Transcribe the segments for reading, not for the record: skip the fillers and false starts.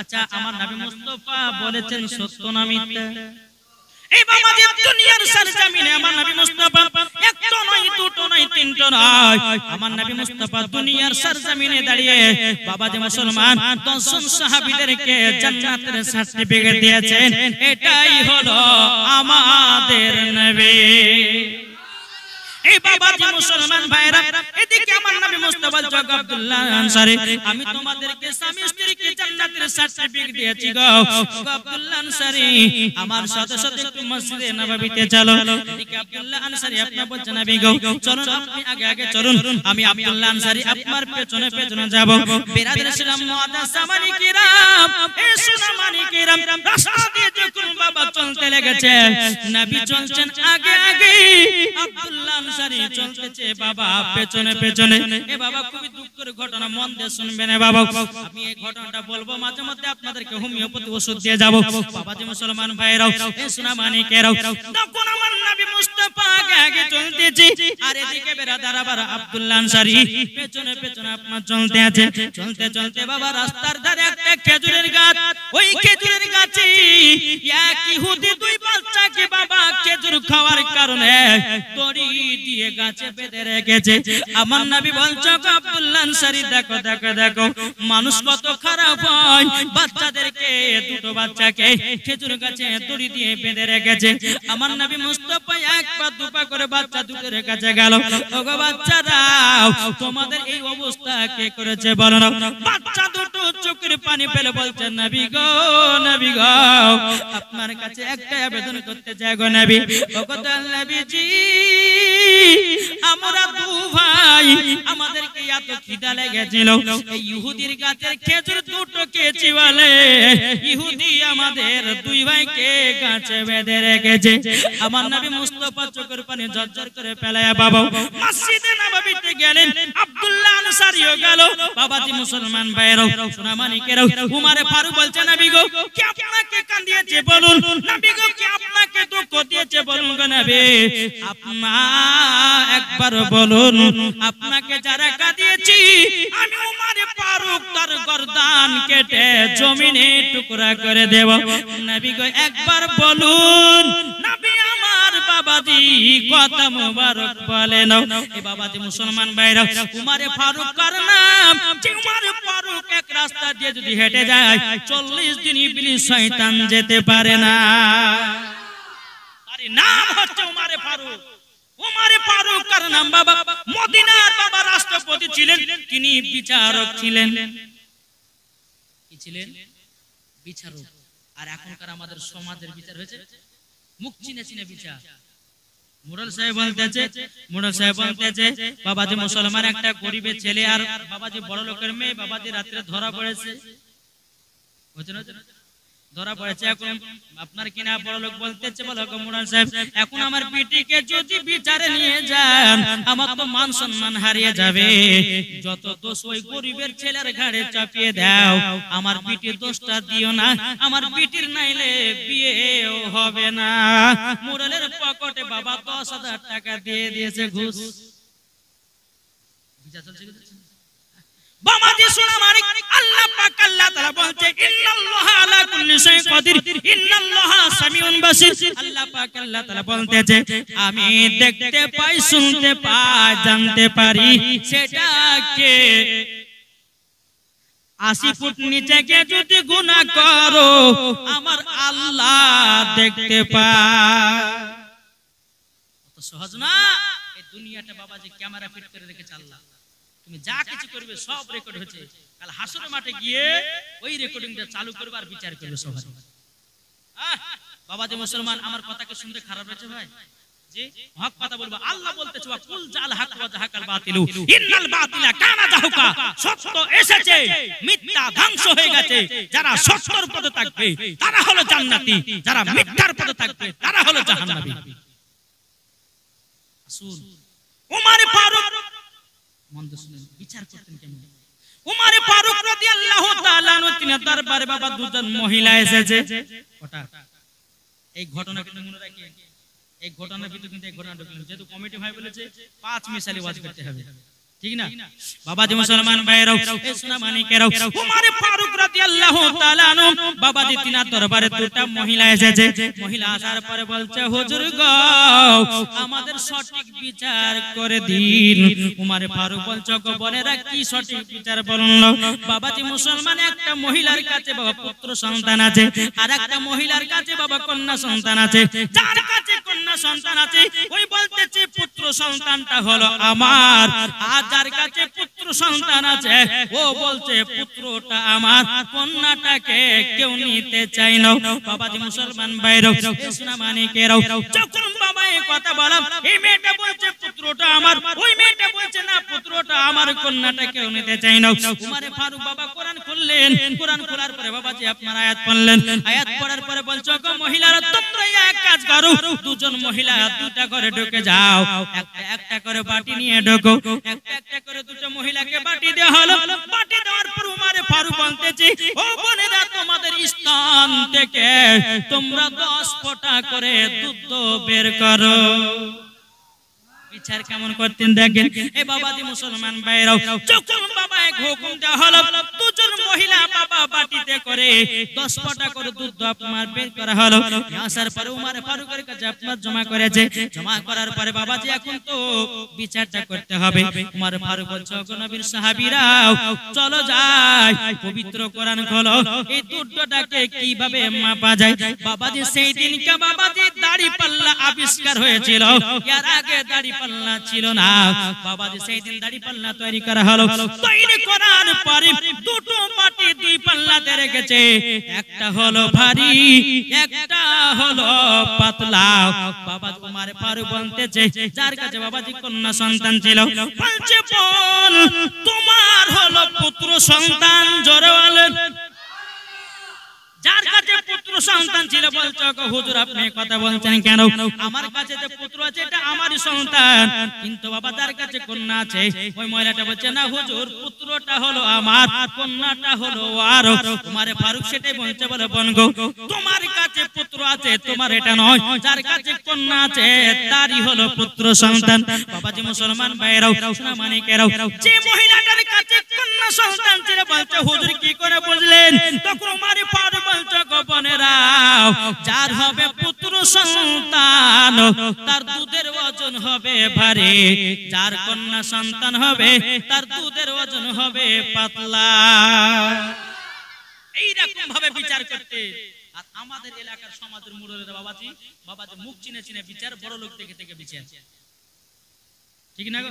আচ্ছা আমার নবী মুস্তাফা বলেছেন সত্য না মিথ্যা? এই বাবাজি দুনিয়ার সরজমিনে আমার নবী মুস্তাফা একটা নয় দুটো নয় তিনটা নয়, আমার নবী মুস্তাফা দুনিয়ার সরজমিনে দাঁড়িয়ে বাবাজি মুসলমান 10 জন সাহাবীদেরকে জান্নাতের সার্টিফিকেট দিয়েছেন। এটাই হলো আমাদের নবী। এই বাবাজি মুসলমান ভাইরা, এদিকে আমার নবী মুস্তাফা জগ আব্দুল্লাহ আনসারী, আমি তোমাদেরকে স্বামী স্ত্রীকে জান্নাতের সার্টিফিকেট দিয়েছি গো আব্দুল্লাহ আনসারী, আমার সাথে সাথে একটু মসজিদে নববীতে চলো। এদিকে আব্দুল্লাহ আনসারী আপনার বলছেন নবী গো চলুন, আপনি আগে আগে চলুন, আমি আব্দুল্লাহ আনসারী আপনার পেছনে পেছনে যাব। বিরাদর ইসলাম মুআদ্দাস সামানি কিরাম, এই সুনামানি কিরাম, রাস্তা দিয়ে যখন বাবা চলতে লেগেছে, নবী চলছেন আগে আগে, আব্দুল্লাহ আনসারী চলতেছে বাবা পেছনে পেছনে। এ বাবা খুবই দুঃখের ঘটনা, মন দিয়ে শুনবেন বাবা। আমি এই ঘটনাটা বলবো, মাঝে মধ্যে আপনাদেরকে হোমিওপ্যাথি ওষুধ দিয়ে যাব। বাবাজি মুসলমান ভাইরাও, এই সুনামানিকেরাও, তখন আমার নবী মুস্তাফা আগে আগে চলতেছি, আর এদিকে বেরাদার আবার আব্দুল্লাহ আনসারী পেছনে পেছনে আপনার চলতে আছে। চলতে চলতে বাবা রাস্তার ধারে একটা খেজুরের গাছ, ওই খেজুরের গাছে এক ইহুদি দুই বাচ্চাকে বাবা খেজুর খাওয়ার কারণে দড়ি দিয়ে গাছে বেঁধে রেখেছে। আমার নবী বলছে আব্দুল্লাহ আনসারী দেখো দেখো দেখো মানুষ কত খারাপ হয়, বাচ্চাদেরকে দুটো বাচ্চাকে খেজুর গাছে দড়ি দিয়ে বেঁধে রেখেছে। আমার নবী মুস্তাফা এক পা দুপা করে বাচ্চা দুটোর কাছে গেল, ওগো বাচ্চারা তোমাদের এই অবস্থা কে করেছে বলো না? বাচ্চা দুটো চোখের পানি ফেলে বলছে নবী গো নবী গো আপনার কাছে একটা আবেদন করতে চাই গো নবী। ওগো নবীজি আমরা দু ভাই, আমাদেরকে এত খিদা লেগেছিল, এই ইহুদির গাছের খেজুর দুটো খেয়েছি বলে ইহুদি আমাদের দুই ভাইকে গাছে বেঁধে রেখেছে। আমার নবী মুস্তাফা চোখের পানি ঝরঝর করে ফেলায়া বাবা মসজিদে নববীতে গেলেন। আব্দুল্লাহ আনসারীও গেল। বাবাজি মুসলমান ভাইরাও, সুনামানিকেরাও, উমরে ফারুক বলছে নবী গো কে আপনাকে কাঁদিয়েছে বলুন, নবী গো কে আপনাকে দুঃখ দিয়েছে বলুন গো নবী, একবার বলুন আপনাকে যারা কাঁদিয়েছি আমি উমরে ফারুক তার গর্দান কেটে জমিনে টুকরা করে দেব। নবী গো একবার বলুন। নবী আমার বাবাজি কথা মুবারক বলেন। এই বাবাজি মুসলমান ভাইরা, উমরে ফারুক কার নাম? যে উমরে ফারুক এক রাস্তা দিয়ে যদি হেঁটে যায় 40 দিন ইবলিস শয়তান যেতে পারে না। তার নাম হচ্ছে উমরে ফারুক। উমরে ফারুক কার নাম বাবা? মদিনার বাবা রাষ্ট্রপতি ছিলেন, তিনি বিচারক ছিলেন। কি ছিলেন? বিচারক। আর এখনকার আমাদের সমাজের বিচার হয়েছে মুখ চিনে চিনে বিচার। মুরাল সাহেব বলতেছে বাবাজি মুসলমান একটা গরিবের ছেলে আর বাবাজি বড় লোকের মেয়ে বাবাজি রাত্রে ধরা পড়েছে, ধরা পড়েছে। এখন আপনার কিনা বড় লোক বলতেছে বলো মুরাল সাহেব এখন আমার বিটিকে যদি বিচারে নিয়ে যান আমার তো মান সম্মান হারিয়ে যাবে, যত দোষ ওই গরিবের ছেলের ঘাড়ে চাপিয়ে দাও, আমার বিটির দোষটা দিও না, আমার বিটির নাইলে বিয়েও হবে না। মুরালের পকেটে বাবা 10,000 টাকা দিয়ে দিয়েছে ঘুষ। বিচার চলছে। বাবাজি সুনামানি আল্লাহ পাক আল্লাহ তাআলা বলছে ইন্নাল্লাহা আলা কুল্লি শাইইন কাদির ইন্নাল্লাহা সামিউন বাসির। আল্লাহ পাক আল্লাহ তাআলা বলতেছে আমি দেখতে পাই, শুনতে পাই, জানতে পারি, সেটাকে 80 ফুট নিচে গিয়ে যদি গুনাহ করো আমার আল্লাহ দেখতে পায়। কত সহজ না এই দুনিয়াটা বাবাজি ক্যামেরা ফিট করে রেখেছে আল্লাহ। তুমি যা কিছু করবে সব রেকর্ড হচ্ছে, কাল হাসরের মাঠে গিয়ে ওই রেকর্ডিংটা চালু করবে আর বিচার করবে সবাই। বাবাজি মুসলমান আমার কথাকে শুনতে খারাপ হয়েছে ভাই? জি হক কথা বলবো। আল্লাহ বলতেছে ওয়া কুল জাল হক ওয়া যাহাকাল বাতিলু ইন্নাল বাতিলা কানা যাহুকা। সত্য এসেছে, মিথ্যা ধ্বংস হয়ে গেছে। যারা সত্যের পথে থাকবে তারা হলো জান্নাতি, যারা মিথ্যার পথে থাকবে তারা হলো জাহান্নামী। আসুন উমর ফারুক মন্দ শুনেন বিচার করতেন কেমন? উমর ফারুক রাদিয়াল্লাহু তাআলা আনহু তিনি দরবারে বাবা দুজন মহিলা এসেছে। ওটা এই ঘটনা কিন্তু মনে রাখিয়ে, এই ঘটনার ভিতরে কিন্তু এই ঘটনা ঢুকলেন, যেহেতু কমিটি ভাই বলেছে 5 মিসালি ওয়াজ করতে হবে। ঠিক না বাবাজি মুসলমান ভাইরাও এই সোনা মানিকেরাও উমর ফারুক রাদিয়াল্লাহু তাআলা আনহু বাবাজি তিনার দরবারে দুটো মহিলা এসেছে মহিলা আসার পরে বলছে হুজুর গো আমাদের সঠিক বিচার করে দিন উমর ফারুক বলছে গো বোনেরা কি সঠিক বিচার বলুন বাবাজি মুসলমান একটা মহিলার কাছে বাবা পুত্র সন্তান আছে আর একটা মহিলার কাছে বাবা কন্যা সন্তান আছে যার কাছে কন্যা সন্তান আছে ওই বলতেছে পুত্র সন্তানটা হলো আমার আর যার কাছে পুত্র সন্তান আছে ও বলছে পুত্রটা আমার কন্যাটাকে কেউ নিতে চায় না বাবাজি মুসলমান ভাইরাও সোনা মানিকেরাও যখন বাবা এই কথা বলা এই মেয়েটা বলছে পুত্রটা আমার ওই মেয়েটা বলছে না পুত্রটা আমার কন্যাটা কেউ নিতে চায় না উমর ফারুক বাবা কোরআন খুললেন কোরআন খোলার পরে বাবাজি আপনারা আয়াত পড়লেন আয়াত পড়ার পরে বলছো গো মহিলারা তোমরা এক কাজ করো দুজন মহিলা দুটা করে ঢুকে যাও একটা একটা করে বাটি নিয়ে ঢোকো একটা একটা করে দুটো মহিলাকে বাটি দেওয়া হলো বাটি দেওয়ার পর উমর ফারুক বলতেছে ও বোনেরা তোমাদের স্থান থেকে তোমরা 10 ফোঁটা করে দুধ বের করো বিচার কেমন করতেন দেখেন এই বাবাজি মুসলমান ভাইরাও যখন বাবা এক হুকুম দেওয়া হলো দুজন মহিলা বাবা বাটিতে করে 10 ফোঁটা করে দুধ আপনার বের করা হলো আসার পরে উমর ফারুকের কাছে আপনার জমা করেছে জমা করার পরে বাবাজি এখন তো বিচারটা করতে হবে উমর ফারুক বলছে গো নবীর সাহাবীরাও চলো যাই পবিত্র কোরআন খোলো এই দুধটাকে কিভাবে মাপা যায় বাবাজি সেই দিনকে বাবাজি দাড়ি পাল্লা আবিষ্কার হয়েছিল এর আগে দাড়ি পাল্লা ছিল না বাবাজি সেই দিন দাড়ি পাল্লা তৈরি করা হলো তৈরি করার পরে দুটো মাটি দুই পাল্লাতে রেখেছে একটা হলো ভারী একটা হলো পাতলা বাবা উমর ফারুক বলতেছে যার কাছে বাবাজি কন্যা সন্তান ছিল বলছে বল তোমার হলো পুত্র সন্তান জোরে বলেন যার কাছে পুত্র সন্তান ছিল বলছো গো হুজুর আপনি কথা বলছেন কেন আমার কাছে যে পুত্র আছে এটা আমারই সন্তান কিন্তু বাবা যার কাছে কন্যা আছে ওই মহিলাটা বলছে না হুজুর পুত্রটা হলো আমার কন্যাটা হলো আর উমর ফারুক সেটাই বলছে বলে বনগো তোমার কাছে পুত্র আছে তোমার এটা নয় যার কাছে কন্যা আছে তারই হলো পুত্র সন্তান বাবাজি মুসলমান ভাইরাও সোনা মানিকেরাও যে মহিলাটার কাছে কন্যা সন্তান ছিল বলছে হুজুর কি করে বুঝলেন তখন উমর ফারুক বলছে গো বোনেরা যার হবে পুত্র সন্তান তার দুধের ওজন হবে ভারী যার কন্যা সন্তান হবে তার দুধের ওজন হবে পাতলা এই রকম ভাবে বিচার করতে আর আমাদের এলাকার সমাজের মুরব্বিরা বাবাজি মুখ চিনে চিনে বিচার বড় লোক থেকে থেকে বিচার ঠিক না গো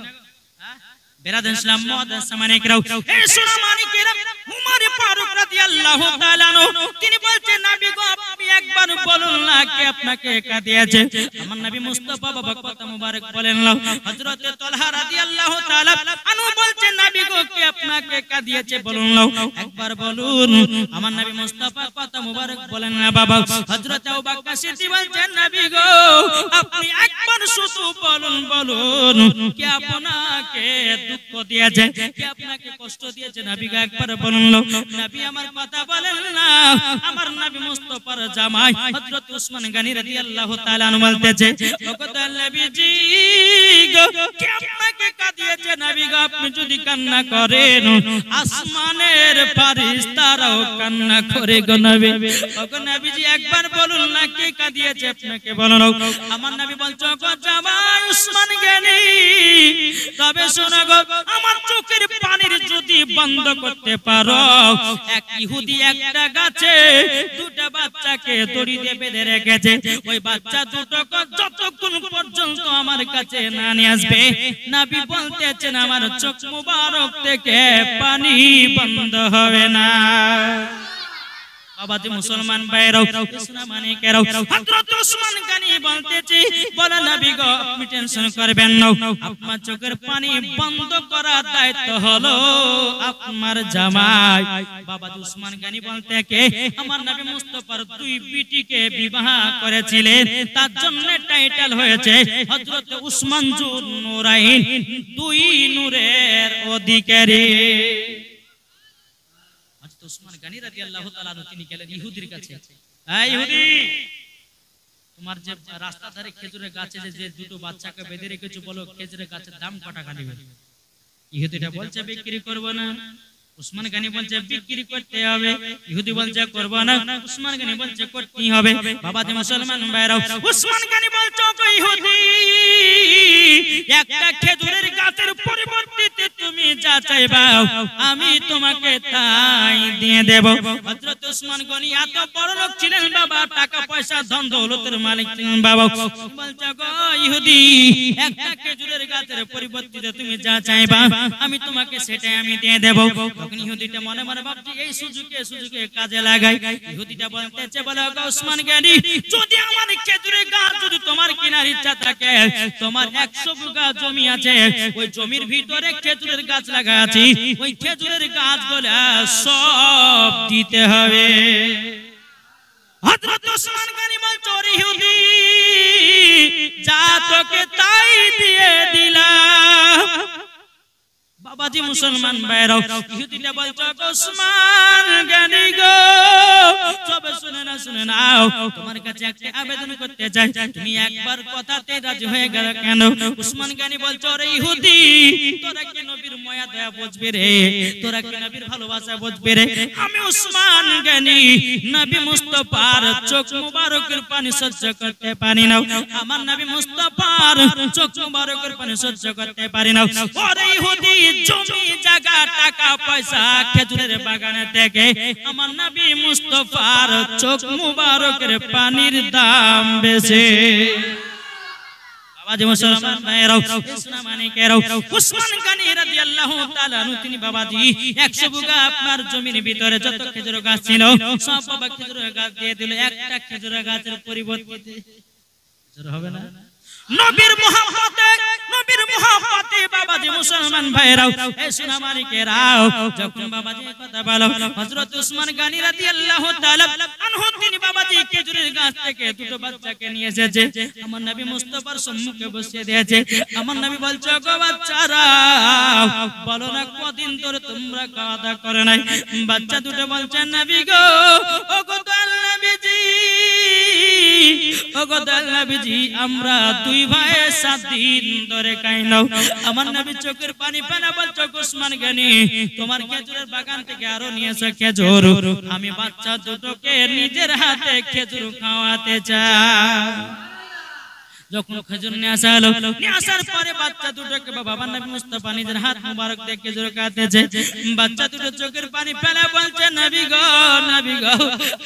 হ্যাঁ বেরাদান ইসলাম মুআদ্দাস সামানিকরাও এই সোনা মানিকেরা উমর ফারুক রাদিয়াল্লাহু তাআলা আনহু তিনি বলছেন নবী গো আপনি একবার বলুন না কে আপনাকে একা দিয়েছে আমার নবী মুস্তাফা বাবা কথা মুবারক বলেন না হযরত তালহা রাদিয়াল্লাহু তাআলা আনহু বলছেন নবী গো কে আপনাকে একা দিয়েছে বলুন না একবার বলুন আমার নবী মুস্তাফা কথা মুবারক বলেন না বাবা হযরত আবু বকর সিদ্দিক বলছেন নবী গো আপনি একবার শুধু বলুন কে আপনাকে দুঃখ দিয়েছে কে আপনাকে কষ্ট দিয়েছে নবী গো একবার বলুন নবী আমার কথা বলেন না আমার নবী মুস্তাফার জামাই হযরত উসমান গনি রাদিয়াল্লাহু তাআলা আনহু বলতেছে ওগো নবীজি গো কে আপনাকে কাঁদিয়েছে নবী গো আপনি যদি কান্না করেন আসমানের ফেরেশতারাও কান্না করে গো নবী ওগো নবীজি একবার বলুন না কে কাঁদিয়েছে আপনাকে বলুন আমার নবী বলছো গো জামাই উসমান গনি তবে শোনো গো আমার চোখের পানির যদি বন্ধ করতে পারো এক ইহুদি একটা গাছে দুটো বাচ্চাকে দড়ি দিয়ে বেঁধে রেখেছে ওই বাচ্চা দুটো যতক্ষণ পর্যন্ত আমার কাছে না নিয়ে আসবে নবী বলতেছেন আমার চোখ মুবারক থেকে পানি বন্ধ হবে না বাবাজি মুসলমান ভাইরাও সোনা মানিকেরাও হযরত উসমান গনি বলতেছে বলে নবী গো আপনি টেনশন করবেন না আপনার চোখের পানি বন্ধ করার দায়িত্ব হলো আপনার জামাই বাবাজি উসমান গনি বলতে কে আমার নবী মুস্তাফার দুই বিটিকে বিবাহ করেছিলেন তার জন্য টাইটেল হয়েছে হযরত উসমান জুন নূরাইন দুই নূরের অধিকারী উসমান গনি রাদিয়াল্লাহু তাআলা তিনি গেলেন ইহুদির কাছে এই ইহুদি তোমার যে রাস্তা ধারে খেজুরের গাছে যে দুটো বাচ্চাকে বেঁধে রেখেছো বলো খেজুরের গাছের দাম কত টাকা নেবে ইহুদিটা বলছে বিক্রি করব না, উসমান গনি বলছে বিক্রি করতে হবে, ইহুদি বলছে করব না, উসমান গনি বলছে করতেই হবে। বাবাজি মুসলমান ভাইরাও, উসমান গনি বলছে ওগো ইহুদি, একটা খেজুরের গাছের পরিবর্তে তুমি যা চাইবা আমি তোমাকে তাই দিয়ে দেব। হযরত উসমান গনি এত বড় লোক ছিলেন বাবা, টাকা পয়সা ধন দৌলতের মালিক ছিলেন বাবা। বলছে গো ইহুদি, একটা খেজুরের গাছের পরিবর্তে তুমি যা চাইবা আমি তোমাকে সেটাই আমি দিয়ে দেব। তখন ইহুদিটা মনে মনে ভাবছে এই সুযোগে কাজে লাগাই। ইহুদিটা বলতেছে বলে গো উসমান গনি, যদি আমার খেজুরের গাছ যদি তোমার কেনার ইচ্ছা থাকে, তোমার 100 বিঘা জমি আছে, ওই জমির ভিতরে খেজুরের গাছ লাগা আছে, ওই খেজুরের গাছগুলো সব দিতে হবে। হযরত উসমান গনি বলছে ওরে ইহুদি, যা তোকে তাই দিয়ে দিলাম। বাবাজি মুসলমান ভাইরাও, ইহুদিটা বলছে উসমান গনি গো, তবে শুনে নাও, তোমার কাছে একটা আবেদন করতে চাই, তুমি একবার কথাতে রাজি হয়ে গেল কেন? উসমান গনি বলছে ওরে ইহুদি, তোরা কি নবীর মায়া দয়া বুঝবি রে, তোরা কি নবীর ভালোবাসা বুঝবি রে? আমি উসমান গনি নবী মুস্তাফার চোখ মুবারকের পানি সহ্য করতে পারি না, আমার নবী মুস্তাফার চোখ মুবারকের পানি সহ্য করতে পারি না। ওরে ইহুদি, জমি জায়গা টাকা পয়সা খেজুরের বাগানে থেকে আমার নবী মুস্তাফার চোখ মুবারকের পানির দাম বেশি। বাবাজি মুসলমান ভাইরাও, ইসলাম মানিকেরাও, উসমান গনি রাদিয়াল্লাহু তাআলা আনহু তিনি বাবাজি 100 বিঘা আপনার জমির ভিতরে যত খেজুর গাছ ছিল সব বাবা খেজুরের গাছ দিয়ে দিল। একটা খেজুরের গাছের পরিবর্তে খেজুর হবে না। নবীর মুহাব্বতে বাবাজি মুসলমান ভাইরাও, এই সোনা মানিকেরাও, যখন বাবাজি কথা বলো হযরত উসমান গনি রাদিয়াল্লাহু তাআলা আনহু তিনি বাবাজি খেজুরের গাছ থেকে দুটো বাচ্চাকে নিয়ে এসেছে, আমার নবী মুস্তাফার সম্মুখে বসিয়ে দিয়েছে। আমার নবী বলছে গো বাচ্চারা, বলো না কদিন ধরে তোমরা খাওয়া দাওয়া করে নাই? বাচ্চা দুটো বলছে নবী গো, ও গো দয়াল নবীজি, ও গো দয়াল নবীজি, আমরা দুই ভাই 7 দিন ধরে খাই না। আমার নবী চোখের পানি ফেলে বলছে উসমান গনি, তোমার খেজুরের বাগান থেকে আরো নিয়ে এসো খেজুর, আমি বাচ্চা দুটোকে নিজের হাতে খেজুর খাওয়াতে চাই। যখন খেজুর নিয়ে আসা হলো, নিয়ে আসার পরে বাচ্চা দুটোকে বাবা নবী মুস্তাফা নিজের হাত মুবারক দিয়ে খেজুর খাওয়াতেছে। বাচ্চা দুটো চোখের পানি ফেলে বলছে নবী গো,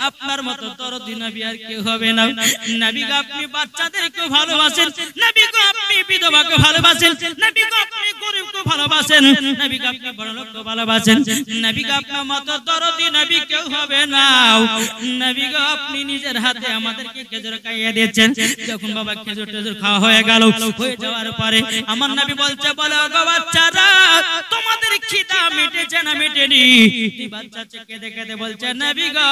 আপনার মতো দরদি নবী আর কেউ হবে না। নবী গো, আপনি বাচ্চাদেরকে ভালোবাসেন, নবী গো আপনি বিধবাকে ভালোবাসেন, নবী গো আপনি গরিবকে ভালোবাসেন, নবী গো আপনি বড়লোককে ভালোবাসেন, নবী গো আপনার মতো দরদি নবী কেউ হবে না। নবী গো আপনি নিজের হাতে আমাদেরকে খেজুর খাইয়ে দিয়েছেন। যখন বাবা খেজুর খাওয়া হয়ে গেল, হয়ে যাওয়ার পরে আমার নবী বলছে বলো গো বাচ্চারা, তোমাদের খিদা মিটেছে না মিটেনি? বাচ্চা কেঁদে কেঁদে বলছে নবী গো,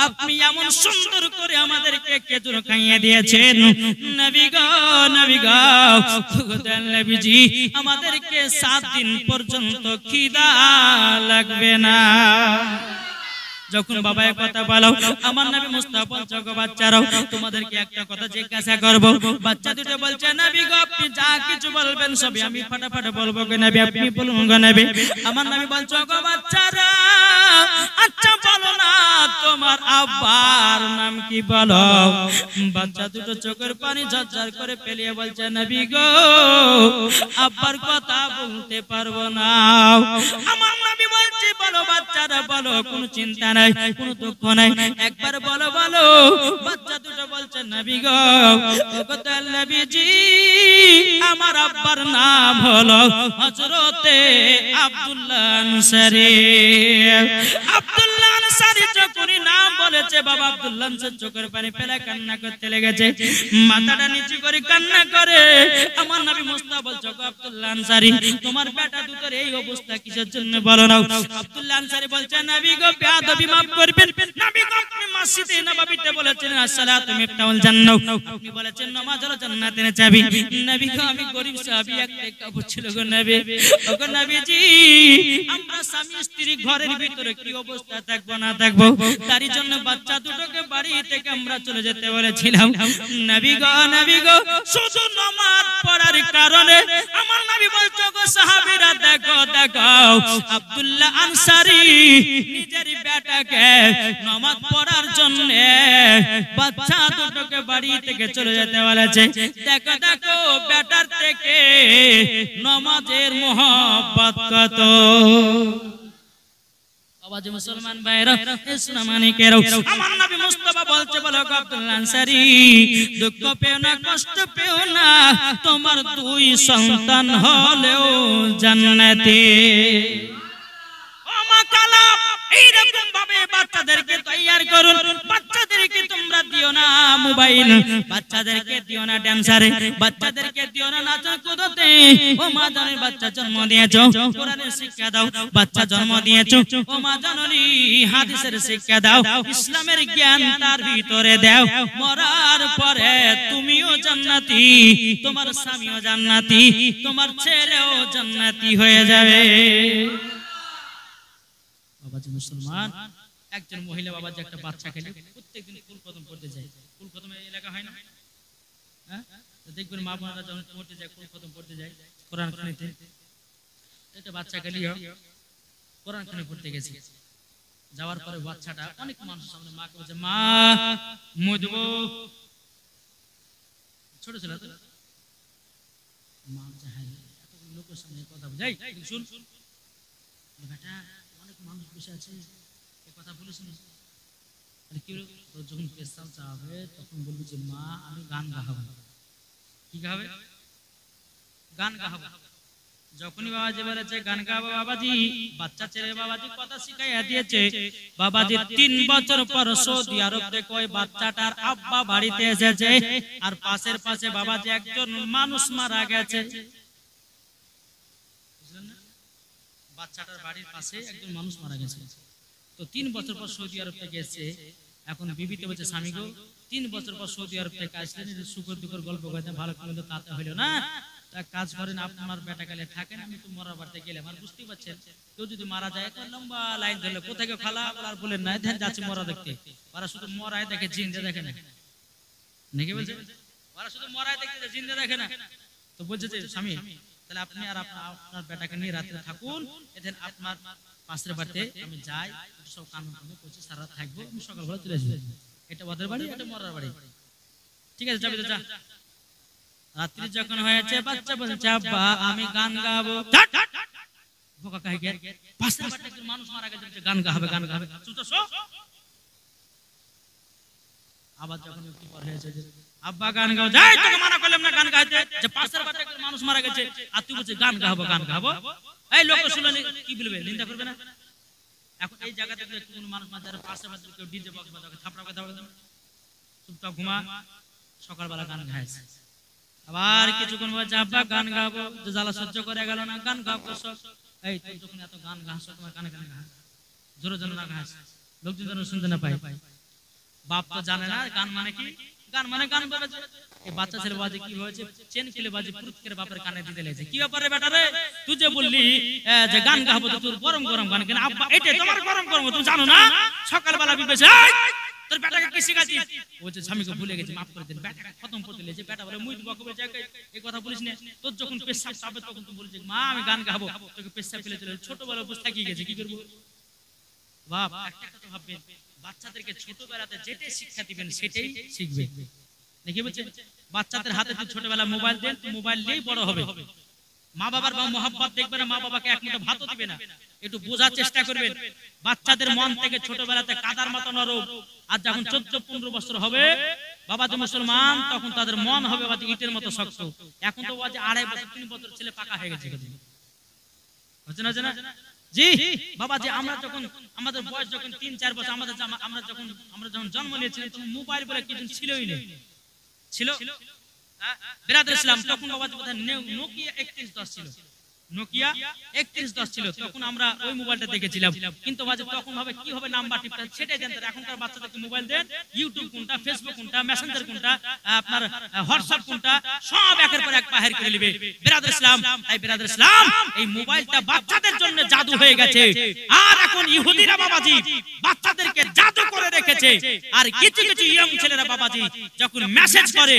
আপনি এমন সুন্দর করে আমাদেরকে খেজুর খাইয়ে দিয়েছেন, নবী গো নবীজি, আমাদেরকে 7 দিন পর্যন্ত খিদা লাগবে না। যখন বাবা এক কথা বলো, আমার নবী মুস্তাফা বলছে গো বাচ্চারাও, তোমাদেরকে একটা কথা জিজ্ঞাসা করব। বাচ্চা দুটো বলছে নবী গো, আপনি যা কিছু বলবেন সবই আমি ফাটাফাট বলবো গো নবী, আপনি বলুন গো নবী। আমার নবী বলছে গো বাচ্চারা, আচ্ছা বলো না তোমার আব্বার নাম কি বলো? বাচ্চা দুটো চোখের পানি ঝরঝর করে ফেলিয়ে বলছে নবী গো, আব্বার কথা বলতে পারবো না। আমার নবী বলছে বলো বাচ্চারা বলো, কোনো চিন্তা নাই, কোনো দুঃখ নাই, একবার বলো বলো। বাচ্চা দুটো বলছে নবী গো, নবীজি, আমার আব্বার নাম হলো হযরতে আব্দুল্লাহ আনসারী। আব্দুল্লাহ আনসারী যখন নাম বলেছে বাবা আব্দুল্লাহ আনসারী চোখের পানি ফেলে কান্না করতে লেগেছে, মাথাটা নিচু করে কান্না করে। আমার নবী মুস্তাফা বলছে গো আব্দুল্লাহ আনসারী, তোমার বেটা দুটোর এই অবস্থা কিসের জন্য বলো না? আব্দুল্লাহ আনসারী বলছে নবী গো, বেয়াদবি মাফ করবেন, নবী গো আপনি মসজিদে নববীতে বলেছেন আসসালাতু মিফতাহুল জান্নাহ, আপনি বলেছেন নামাজ হলো জান্নাতের চাবি। নবী গো আমি গরিব সাহাবী, একটা কাপড় ছিল গো নবী। ওগো নবীজি, আমরা স্বামী স্ত্রী ঘরের ভিতরে কি অবস্থা থাকবো না থাকবো, তারই জন্য বাচ্চা দুটোকে বাড়ি থেকে আমরা চলে যেতে বলেছিলাম। নবী গো শুধু নামাজ পড়ার কারণে আমার নবী বলছো গো সাহাবীরা দেখো আব্দুল্লাহ আনসারী নিজের বেটাকে নামাজ পড়ার জন্য বাচ্চা দুটোকে বাড়ি থেকে চলে যেতে বলেছে। দেখো বেটার থেকে নামাজের মহব্বত কত। আওয়াজ মুসলমান ভাইরা, ইসলামানিকেরা, আমার নবী মুস্তাফা বলছে বলো আব্দুল্লাহ আনসারী দুঃখ পেও না, কষ্ট পেও না, তোমার দুই সন্তান হলেও জান্নাতে। ও মা কালা, এইরকম ভাবে বাচ্চাদেরকে তৈয়ার করুন। বাচ্চাদেরকে তোমরা দিও না মোবাইল, বাচ্চাদেরকে দিও না ড্যান্সারে, বাচ্চাদেরকে দিও না নাচা কুদতে। ও মা জানের বাচ্চা জন্ম দিয়েছো, কোরআনের শিক্ষা দাও। বাচ্চা জন্ম দিয়েছো, ও মা জাননি হাদিসের শিক্ষা দাও, ইসলামের জ্ঞান তার ভিতরে দাও। মরার পরে তুমিও জান্নাতি, তোমার স্বামীও জান্নাতি, তোমার ছেলেও জান্নাতি হয়ে যাবে। বাবাজি মুসলমান, একজন মহিলা বাবাজি একটা বাচ্চা খেলে প্রত্যেকদিন কুল খতম করতে যায়। কুল খতম এলাকা হয় না? হ্যাঁ, দেখবেন মা বোনেরা যখন পড়তে যায়, কুল খতম করতে যায় কোরআন খানিতে, একটা বাচ্চা খেলিও কোরআন খানি পড়তে গেছে। যাওয়ার পরে বাচ্চাটা অনেক মানুষের সামনে মাকে বলছে, মা মই দেবো। ছোট ছিল তো, মা বলছে হ্যাঁ, এত লোকের সামনে কথা যাই শুন বেটা, অনেক মানুষ বসে আছে, এই কথা বলিস না। কি যখন পেশাব চাবে তখন বলবি যে মা আমি গান গাহাবো। কি গাবে? গান গাহাবো। যখনই বাবাজি বলেছে গান গাবো, বাবাজি বাচ্চা ছেলে বাবাজি কথা শিখাইয়া দিয়েছে। বাবাজি 3 বছর পর সৌদি আরব থেকে ওই বাচ্চাটার আব্বা বাড়িতে এসেছে, আর পাশের পাশে বাবাজি একজন মানুষ মারা গেছে। বাচ্চাটার বাড়ির পাশে একজন মানুষ মারা গেছে। তো 3 বছর পর সৌদি আরব থেকে এসেছে। এখন বিবিতে বলছে, স্বামী গো 3 বছর পর সৌদি আরব থেকে আসলেন, সুখের দুঃখের গল্প করতে ভালো কিন্তু তাতে হইলো না। কাজ করেন, আপনার বেটা কালে থাকেন, আমি তো মরার বাড়িতে গেলাম। আর বুঝতেই পারছেন, কেউ যদি মারা যায় তো লম্বা লাইন ধরলে কোথায় কেউ খালা আর বলেন না ধ্যান যাচ্ছি মরা দেখতে। ওরা শুধু মরায় দেখে, জিন্দা দেখে না, নাকি বলছে? ওরা শুধু মরায় দেখতে, জিন্দা দেখে না। তো বলছে যে স্বামী তাহলে আপনি আর আপনার বেটাকে নিয়ে রাত্রে থাকুন, এদিন আপনার পাশের বাড়িতে আমি যাই, সব কানুন কানুন করছি, সারা রাত থাকবো, আমি সকালবেলা চলে আসবো। এটা ওদের বাড়ি, এটা মরার বাড়ি। ঠিক আছে যাবি তো যা। রাত্রি যখন হয়েছে বাচ্চা বলছে আব্বা আমি গান গাবো। বোকা কাহি গে, পাশের বাড়িতে একজন মানুষ মারা গেছে, গান গাবে গান গাবে। আবার যখন একটু পর হয়েছে আব্বা গান গাও, যাই তোকে মানা করলাম না গান গাইতে, যে পাশের বাড়িতে একজন মানুষ মারা গেছে আর তুই বলছিস গান গাবো গান গাবো। এই লোক শুনলে কি বলবে? নিন্দা করবে না? এখন এই জায়গাতে কোন মানুষ মারা যায়, পাশের বাড়িতে কেউ ডিজে বক্স বাজাবে, থাপড়া কথা বলে চুপচাপ ঘুমা, সকালবেলা গান গাইছে। আবার কিছুক্ষণ বলছে আব্বা গান গাবো, যে জ্বালা সহ্য করে গেল না, গান গাবো সব। এই তুই যখন এত গান গাছ, তোমার কানে কানে গাছ, জোরে জোরে না গাছ, লোকজন যেন শুনতে না পায়। বাপ তো জানে না গান মানে কি, গান মানে গান বলে। এই বাচ্চা ছেলে বাজে কি হয়েছে, চেন খেলে বাজে পুরুত করে বাপের কানে দিতে লেগেছে। কি ব্যাপারে বেটা রে, তুই যে বললি যে গান গাবো, তো তোর গরম গরম গান কেন? আব্বা এটাই তোমার গরম গরম, তুমি জানো না? সকালবেলা বিবেছে তোর বেটাকে কি শিখাচ্ছিস? বলছে স্বামীকে ভুলে গেছি, মাফ করে দিন। বেটাকে খতম করতে লেগেছে। বেটা বলে মুই বকবে এই কথা বলিস না, তোর যখন পেশাব চাবে তখন তুই বলছিস মা আমি গান গাবো, তোকে পেশাব ফেলে চলে। ছোটবেলা বসে থাকিয়ে গেছে, কি করবো বাপ? একটা কথা ভাববেন, বাচ্চাদেরকে ছোটবেলাতে যেটাই শিক্ষা দিবেন সেটাই শিখবে। নাকি বলছে? বাচ্চাদের হাতে যদি ছোটবেলা মোবাইল দেন, তো মোবাইল নিয়েই বড় হবে। মা বাবার মহব্বত দেখবে না, মা বাবাকে এক মুঠো ভাতও দিবে না। একটু বোঝার চেষ্টা করবেন। বাচ্চাদের মন থেকে ছোটবেলাতে কাদার মতো নরম, আর যখন 14-15 বছর হবে বাবাজি মুসলমান, তখন তাদের মন হবে বাবাজি ইটের মতো শক্ত। এখন তো বাবাজি 2.5 বছর 3 বছর ছেলে পাকা হয়ে গেছে। হচ্ছে না জানা? জি বাবাজি, আমরা যখন আমাদের বয়স যখন 3-4 বছর, আমরা যখন জন্ম নিয়েছিলাম তখন মোবাইল বলে কিছু ছিলই না। ছিল বিরাদর ইসলাম তখন বাবাজি বোধহয় নোকিয়া 3110 ছিল। নোকিয়া 3110 ছিল, তখন আমরা ওই মোবাইলটা দেখেছিলাম। কিন্তু বাজে তখন ভাবে কি হবে নাম্বার টিপতে সেটাই জানতে। এখনকার বাচ্চাদেরকে মোবাইল দেন, ইউটিউব কোনটা, ফেসবুক কোনটা, মেসেঞ্জার কোনটা, আপনার হোয়াটসঅ্যাপ কোনটা, সব একের পর এক বাহির করে নেবে। বিরাদর ইসলাম, এই বিরাদর ইসলাম, এই মোবাইলটা বাচ্চাদের জন্য জাদু হয়ে গেছে। আর এখন ইহুদিরা বাবাজি বাচ্চাদেরকে জাদু করে রেখেছে। আর কিছু কিছু ইয়ং ছেলেরা বাবাজি যখন মেসেজ করে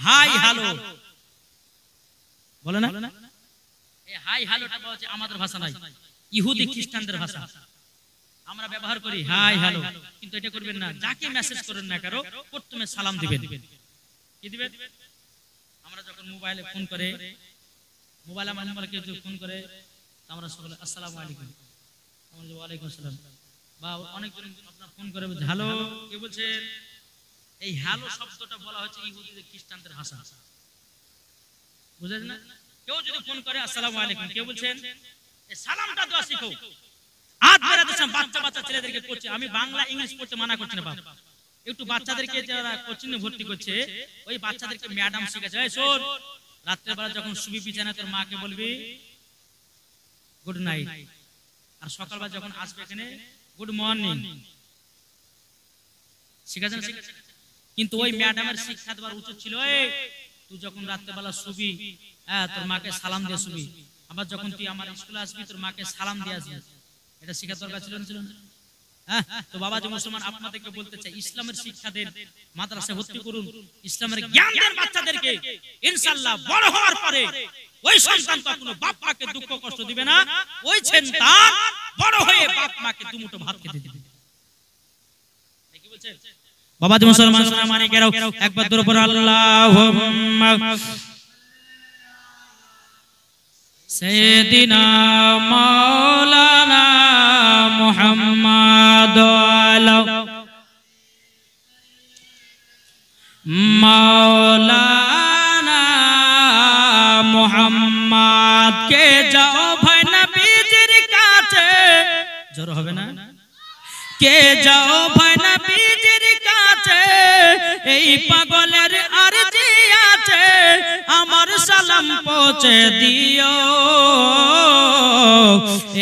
হাই হ্যালো বলে না, এই হাই হ্যালোটা বাবাজি আমাদের ভাষা নাই, ইহুদি খ্রিস্টানদের ভাষা। আমরা ব্যবহার করি হাই হ্যালো, কিন্তু এটা করবেন না। যাকে মেসেজ করেন না কারো প্রথমে সালাম দিবেন। কি দিবেন? আমরা যখন মোবাইলে ফোন করে, মোবাইলে আমার কেউ ফোন করে, আমরা সকলে আসসালামু আলাইকুম, আমরা ওয়া আলাইকুম আসসালাম। বা অনেকজন আপনারা ফোন করে হ্যালো, কে বলছেন? এই হ্যালো শব্দটা বলা হচ্ছে ইহুদিদের খ্রিস্টানদের ভাষা, বুঝলেন না? কেউ যদি ফোন করে আসসালামু আলাইকুম, কে বলছেন? এই সালামটা দেওয়া শিখো। আজ বেরাদের বাচ্চা বাচ্চা ছেলেদেরকে করছে, আমি বাংলা ইংলিশ পড়তে মানা করছি না বাবা, একটু বাচ্চাদেরকে যারা কোচিংয়ে ভর্তি করছে ওই বাচ্চাদেরকে ম্যাডাম শিখাচ্ছে, এই শোন রাত্রে বেলা যখন শুবি বিছানায় তোর মাকে বলবি গুড নাইট, আর সকালবেলা যখন আসবে এখানে গুড মর্নিং। শিখাচ্ছেন? কিন্তু ওই ম্যাডামের শিক্ষা দেওয়ার উচিত ছিল এই তুই যখন রাত্রে বেলা শুবি তোর মাকে সালাম দিয়ে শুবি, আবার যখন তুই আমার স্কুলে আসবি তোর মাকে সালাম দিয়ে আসবি। এটা শিক্ষা দরকার ছিল না? তো বাবাজি মুসলমান আপনাদেরকে বলতে চাই, ইসলামের শিক্ষা দেন, মাদ্রাসায় ভর্তি করুন, ইসলামের জ্ঞান দেন বাচ্চাদেরকে। ইনশাআল্লাহ বড় হওয়ার পরে ওই সন্তান কখনো বাপ মাকে দুঃখ কষ্ট দিবে না, ওই সন্তান বড় হয়ে বাপ মাকে দুমুঠো ভাত খেতে দিবে। কি বলছেন বাবাজি মুসলমান সোনা মানিকেরাও? একবার দূর পড়ো আল্লাহুম্মা সাইয়্যিদিনা মাওলানা মুহাম্মদ আলা মাওলানা মুহাম্মদ কে যাও ভাই নবীজির কাছে, জোর হবে না? কে যাও ভাই নবীজির কাছে, এই পাগলের আরজি আছে, আমার সালাম পৌঁছে দিও।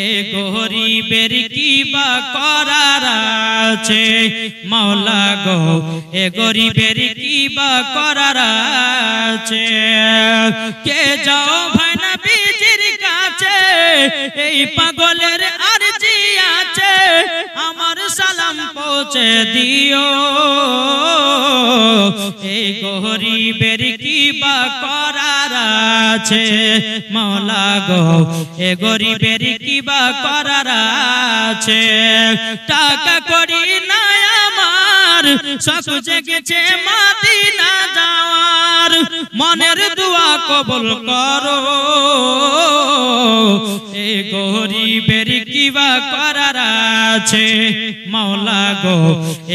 এ গরিবের কি বা করার আছে মাওলা গো, এ গরিবের কি বা করার আছে। কে যাও ভাই নবীজির কাছে, এই পাগলের আরজি আছে, আমার সালাম পৌঁছে দিও। এই গরিবের কি বা করার আছে মাওলা গো, এ গরিবের কি বা করার আছে। টাকা করি না আমার, শখ জেগেছে মদিনা যাওয়ার, মনের দোয়া কবুল করো। এ গরিবের কি বা করার আছে মাওলা গো,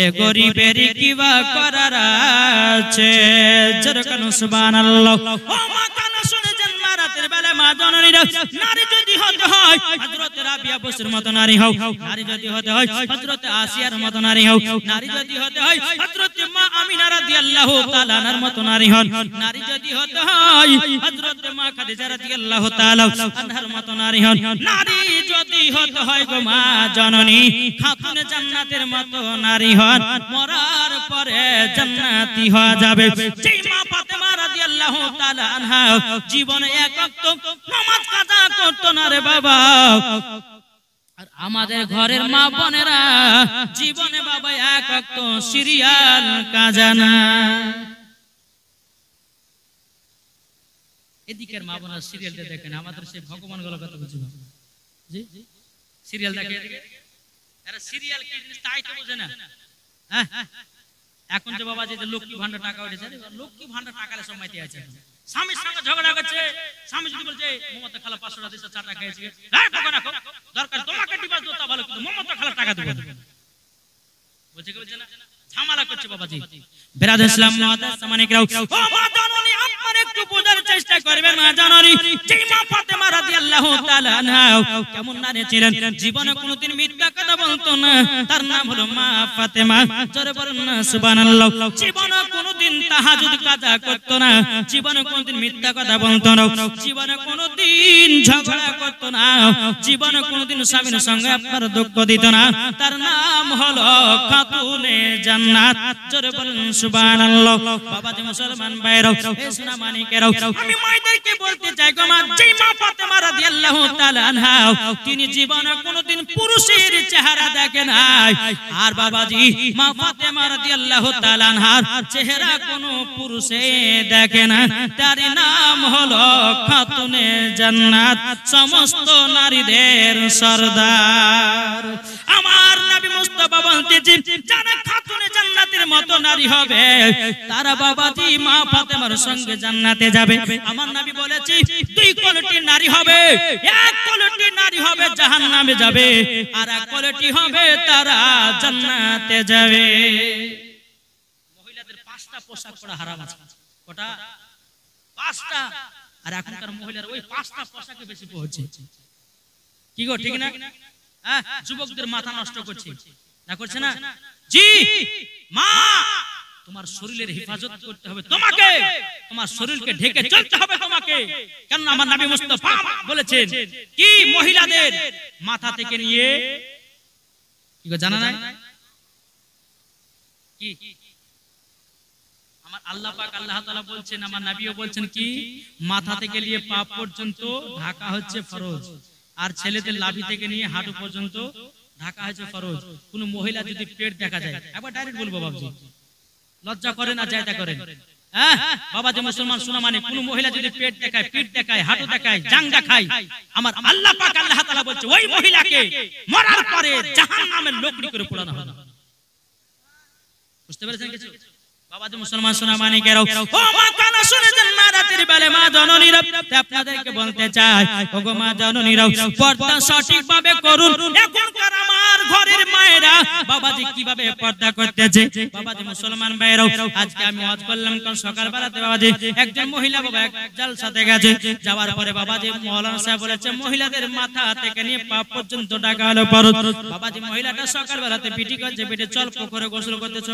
এ গরিবের কি বা করার আছে। জোরকান সুবহানাল্লাহ। ও মা কানা শুনেছেন মা রাতের বেলা মা জননীরা, নারী যদি হতে হয় হযরত রাবিয়া বসির মতো নারী হও, নারী যদি হতে হয় হযরত আসিয়ার মতো নারী হও, নারী যদি হতে হয় হযরত মা আমিনা রাদিয়াল্লাহু তাআলা আনহার মতো নারী হন, নারী যদি হতে হয় হযরত মা খাদিজা রাদিয়াল্লাহু তাআলা আনহার মতো নারী হন, নারী যদি হতে হয় গো মা জননী খাতুনে জান্নাতের মতো নারী হন, মরার পরে জান্নাতি হয়ে যাবে। যেই মা ফাতেমা রাদিয়াল্লাহু তাআলা আনহা জীবনে এক ওয়াক্ত নামাজ কাজা করতো না রে বাবা, আর আমাদের ঘরের মা বোনেরা জীবনে বাবা এক ওয়াক্ত সিরিয়াল কাজা না। এদিকের মা বোনেরা সিরিয়ালটা দেখেন, আমাদের সেই ভগবান গুলো কথা বুঝবে জি সিরিয়াল দেখে, এরা সিরিয়াল কি জিনিস তাই তো বোঝে না। হ্যাঁ এখন যে বাবা যে লক্ষ্মী ভান্ডার টাকা উঠেছে, লক্ষ্মী ভান্ডার টাকালে সময়তে আছে, স্বামীর সঙ্গে ঝগড়া করছে, স্বামী যদি বলছে মমতা খালা 500 টাকা দিছে, চাটা খেয়েছে, এই বোকা না দরকার তোমাকে ডিভোর্স দাও তা ভালো, কিন্তু মমতা খালা টাকা দেব বলছে, কি বলছে না, ঝামেলা করছে বাবাজি। বিরাদ ইসলাম মুআদ্দাস সামানিকরাও, ও মা জননী আপনারা একটু বোঝার চেষ্টা করবেন। মা জননী যেই মা ফাতেমা রাদিয়াল্লাহু তাআলা আনহা কেমন নারী ছিলেন, জীবনে কোনোদিন মিথ্যা কথা বলতো না, তার নাম হলো মা ফাতেমা। জোরে বলুন না সুবহানাল্লাহ। জীবনে কোনোদিন তাহাজ্জুদ কাজা করতো না, জীবনে কোনোদিন মিথ্যা কথা বলতো না, জীবনে কোনোদিন কোনোদিন ঝগড়া করতো না, জীবনে কোনোদিন স্বামীর সঙ্গে আপনার দুঃখ দিত না, তার নাম হলো খাতুনে জান্নাত। জোরে বলেন সুবহানাল্লাহ। বাবাজি মুসলমান ভাইরাও, এই সোনা মানিকেরাও, আমি মায়েদেরকে বলতে চাই গো মা, যেই মা ফাতেমা রাদিয়াল্লাহু তাআলা আনহা তিনি জীবনে কোনোদিন পুরুষের চেহারা দেখে নাই, আর বাবাজি মা ফাতেমা রাদিয়াল্লাহু তাআলা আনহার চেহারা কোনো পুরুষে দেখে না, তার নাম হলো খাতুনে জান্নাত, সমস্ত নারীদের সরদার। আমার নবী মুস্তাফা বলতেছেন, যারা খাতুনে জান্নাতের মতো নারী হবে তারা বাবাজি মা ফাতেমার সঙ্গে জান্নাতে যাবে। আমার নবী বলেছে দুই কোয়ালিটির নারী হবে, এক কোয়ালিটির নারী হবে জাহান্নামে যাবে, আর এক কোয়ালিটি হবে তারা জান্নাতে যাবে। মহিলাদের 5টা পোশাক পরা হারাম আছে। কটা? 5টা। আর এখনকার মহিলার ওই 5টা পোশাকে বেশি পড়ছে। কি গো, ঠিক না? হ্যাঁ, যুবকদের মাথা নষ্ট করছে না, করছে না? জি মা, তোমার শরীরের হেফাজত করতে হবে তোমাকে, তোমার শরীরকে ঢেকে চলতে হবে তোমাকে। কারণ আমার নবী মুস্তাফা বলেছেন কি, মহিলাদের মাথা থেকে নিয়ে কি গো জানা নাই কি? আমার আল্লাহ পাক আল্লাহ তাআলা বলছেন, আমার নবীও বলছেন কি, মাথা থেকে নিয়ে পা পর্যন্ত ঢাকা হচ্ছে ফরজ, আর ছেলেদের লাভি থেকে নিয়ে হাঁটু পর্যন্ত ঢাকা হচ্ছে ফরজ। কোন মহিলা যদি পেট দেখা যায়, একবার ডাইরেক্ট বলবো বাবজি, লজ্জা করে না জায়দা করেন? হ্যাঁ বাবা যে মুসলমান শোনা, মানে কোন মহিলা যদি পেট দেখায়, পিঠ দেখায়, হাঁটু দেখায়, জাং দেখায়, আমার আল্লাহ পাক আল্লাহ তাআলা বলছে ওই মহিলাকে মরার পরে জাহান্নামের লোকড়ি করে পোড়ানো হবে। বুঝতে পেরেছেন কিছু? বাবা যে মুসলমান শোনা মানে কেরাও, ও মা কানা শুনেছেন মা রাতের বেলা মা জননীরা, আপনাদেরকে বলতে চাই ও গো মা জননীরা, পর্দা সঠিকভাবে করুন। এখনকার আমার ঘরের মায়েরা বাবাজি কিভাবে পর্দা করতেছে? বাবাজি মুসলমান ভাইরাও, আজকে আমি ওয়াজ করলাম কাল সকালবেলাতে বাবাজি একজন মহিলা বাবা এক জালসাতে গেছে, যাওয়ার পরে বাবাজি মাওলানা সাহেব বলেছে মহিলাদের মাথা থেকে নিয়ে পা পর্যন্ত ঢাকা হলো ফরজ। বাবাজি মহিলাটা সকালবেলাতে পিটি করছে, পিটে চল পুকুরে গোসল করতেছ।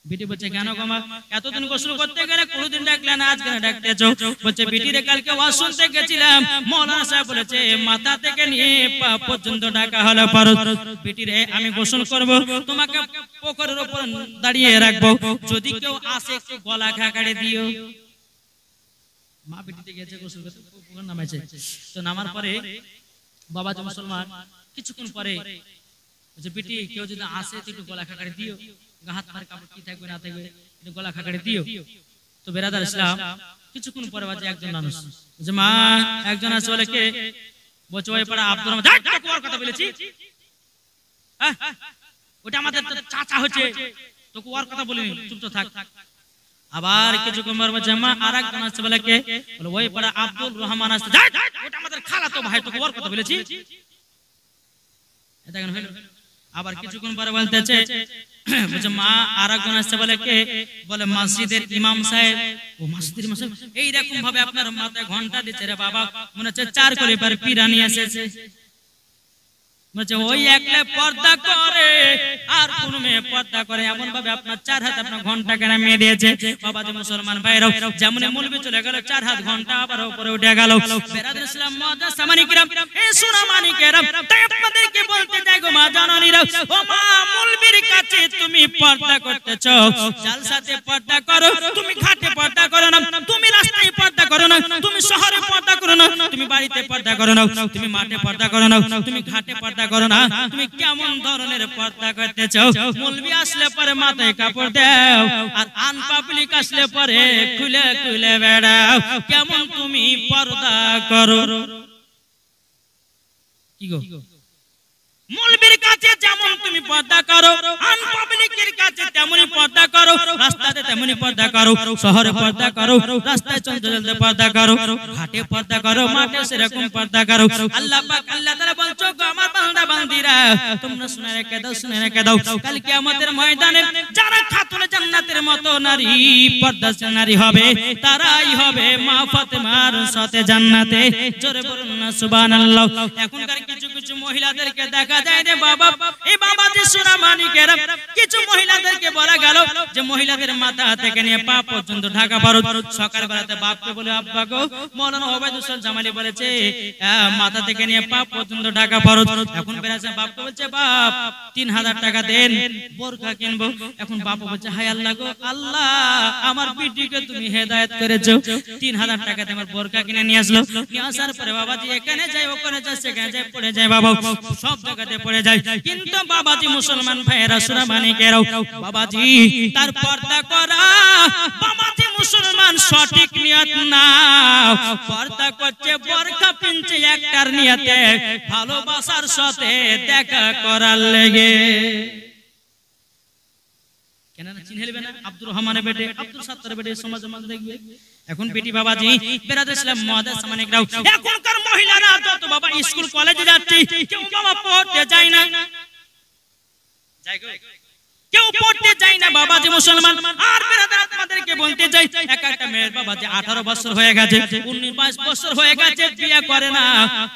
বিটি বলছে কেন গো মা, এতদিন গোসল করতে গেলে কোনদিন ডাকলে না, আজকে ডাকতেছো? বলছে বিটি রে কালকে ওয়াজ শুনতে গেছিলাম, মাওলানা সাহেব বলেছে মাথা থেকে নিয়ে পা পর্যন্ত ঢাকা হলো ফরজ। বিটি রে আমি গোসল করব, তোমাকে পুকুরের উপর দাঁড়িয়ে রাখবো, যদি কেউ আসে একটু গলা খাকাড়ে দিও। মা বিটিতে গেছে গোসল করতে, পুকুর নামাইছে, তো নামার পরে বাবা যে মুসলমান কিছুক্ষণ পরে বলছে বিটি কেউ যদি আসে একটু গলা খাকাড়ে দিও, হাত পায়ের কাপড় কি থাকবে না থাকবে একটু গলা খাকাড়ে দিও। তো বেরাদার ইসলাম কিছুক্ষণ পরে বাজে একজন মানুষ যে মা একজন আছে বলে কে? বলছে ওই পাড়া আব্দুর রহমান। ওর কথা বলেছি, ওটা আমাদের চাচা হচ্ছে, তোকে ওর কথা বলিনি, চুপ তো থাক। আবার কিছুক্ষণ পরে বলছে মা আর একজন আছে বলে কে? বলে ওই পাড়া আব্দুর রহমান আসছে, ওটা আমাদের খালাতো ভাই, তোকে ওর কথা বলেছি। এটা কেন হলো? আবার কিছুক্ষণ পরে বলতেছে বলছে মা আর একজন আসছে বলে কে? বলে মসজিদের ইমাম সাহেব। ও মসজিদের ইমাম সাহেব এইরকম ভাবে আপনার মাথায় ঘন্টা দিচ্ছে রে বাবা, মনে হচ্ছে 4 করে পর পিরানি এসেছে। বলছে ওই একলে পর্দা করে আর কোন মেয়ে পর্দা করে, এমন ভাবে আপনার 4 হাত আপনার ঘন্টা কেন মেয়ে দিয়েছে। বাবা যে মুসলমান ভাইরাও, যেমন মৌলবি চলে গেল 4 হাত ঘন্টা আবার উপরে উঠে গেল। বেরাদুল ইসলাম মুআজ্জাজ সামানি কিরাম, এই সোনা মানি কিরাম, তাই আপনাদেরকে বলতে চাই গো মা জাননীরা, ও মা মৌলবির কাছে তুমি পর্দা করতেছো, জালসাতে পর্দা করো, তুমি ঘাটে পর্দা করো না, তুমি রাস্তায় পর্দা করো না, তুমি শহরে পর্দা করো না, তুমি বাড়িতে পর্দা করো না, তুমি মাঠে পর্দা করো না, তুমি ঘাটে পর্দা করো না, তুমি কেমন ধরনের পর্দা করতেছো? মৌলবি আসলে পরে মাথায় কাপড় দাও, আর আনপাবলিক আসলে পরে খুলে খুলে বেড়াও, কেমন তুমি পর্দা করো? কি গো, মৌলবীর কাছে যেমন তুমি পর্দা করো, আনপাবলিকের কাছে তেমনি পর্দা করো, রাস্তাতে তেমনি পর্দা করো, শহরে পর্দা করো, রাস্তায় চলতে চলতে পর্দা করো, ঘাটে পর্দা করো, মাঠে সেরকম পর্দা করো। আল্লাহ পাক আল্লাহ তাআলা বলছো গো আমার বান্দা বান্দিরা, তোমরা শুনে রেখে দাও, শুনে রেখে দাও, কাল কিয়ামতের ময়দানে যারা খাতুনে জান্নাতের মতো নারী পর্দাশীল নারী হবে, তারাই হবে মা ফাতেমার সাথে জান্নাতে। জোরে বলুন না সুবহানাল্লাহ। এখনকার কিছু কিছু মহিলাদেরকে দেখা যায় রে বাবা, এই বাবা যে সোনা মানিকেরা, কিছু মহিলাদেরকে বলা গেল যে মহিলাদের মাথা থেকে নিয়ে পা পর্যন্ত ঢাকা ফরজ। সকাল বেলাতে বাপকে বলে আব্বা গো মাওলানা ওবায়দুল জামালি বলেছে মাথা থেকে নিয়ে পা পর্যন্ত ঢাকা ফরজ। এখন বেরাছে বাপকে বলছে বাপ 3000 টাকা দেন বোরকা কিনবো। এখন বাপ বলছে হায় আল্লাহ গো আল্লাহ আমার বিটিকে তুমি হেদায়েত করেছো, 3000 টাকা দিয়ে আমার বোরকা কিনে নিয়ে আসলো। নিয়ে আসার পরে বাবাজি এখানে যাই ওখানে যাই সেখানে যাই পড়ে যায় বাবা, সব জায়গাতে পড়ে যায়। কিন্তু বাবাজি মুসলমান ভাইয়েরা সুরা মানিকেরাও বাবাজি তার পর্দা করা বাবাজি মুসলমান সঠিক নিয়ত না, পর্দা করছে বোরকা পিনছে একটার নিয়তে ভালোবাসার সাথে দেখা করার লেগে। কেন না চিনহেলবে না আব্দুর রহমানের বেটে আব্দুল সাত্তারের বেটে সমাজ সমাজ দেখবে। এখন বেটি বাবাজি বেরাদুল ইসলাম মুআদ্দাস সামানিকরাও এখনকার মহিলারা যত বাবা স্কুল কলেজে যাচ্ছে কেউ বাবা পড়তে যায় না, যাই গো কেউ পড়তে যায় না বাবাজি মুসলমান। আর বেরাদার আপনাদেরকে বলতে চাই এক একটা মেয়ের বাবাজি 18 বছর হয়ে গেছে 19-22 বছর হয়ে গেছে বিয়ে করে না,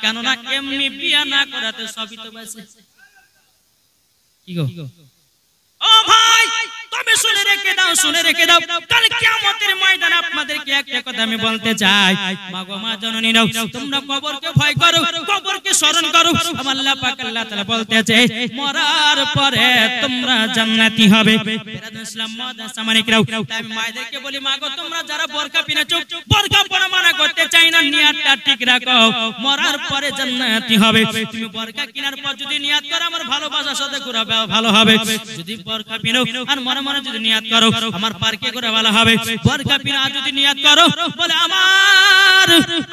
কেন না এমনি বিয়ে না করাতে সবই তো বাসে। কি গো ও ভাই তবে শুনে রেখে দাও কাল কিয়ামতের ময়দানে আপনাদেরকে একটা কথা আমি বলতে চাই। মা গো মা জননীরাও তোমরা কবরকে ভয় করো, কবরকে স্মরণ করো। আল্লাহ পাক আল্লাহ তাআলা বলতেছে মরার পরে তোমরা জান্নাতি হবে। বেরাদুল ইসলাম মুআদ্দাস সামানিকরাও আমি মায়েদেরকে বলি মা গো তোমরা যারা বোরকা পিনেছো বোরকা পরা মানা করতে চাই না, নিয়তটা ঠিক রাখো মরার পরে জান্নাতি হবে। তুমি বোরকা কেনার পর যদি নিয়ত করো আমার ভালোবাসার সাথে ঘুরাবে ভালো হবে, যদি বোরকা পিনো আর মনে মনে যদি নিয়ত করো আমার পার্কে করে ভালো হবে, বোরকা পিনা যদি নিয়ত করো বলে আমার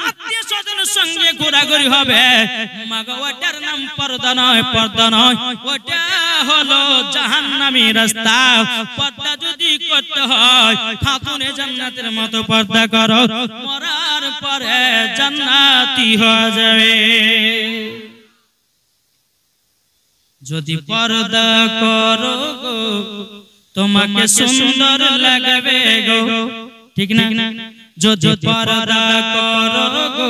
আত্মীয় স্বজনের সঙ্গে ঘোরাঘুরি হবে, মাগো ওটার নাম পর্দা নয়, পর্দা নয় ওটা হলো জাহান্নামী রাস্তা। পর্দা যদি করতে হয় খাতুনে জান্নাতের মতো পর্দা করো, মরার পরে জান্নাতি হয়ে যাবে। যদি পর্দা করো গো তোমাকে সুন্দর লাগবে গো, ঠিক না? যদি পর্দা করো গো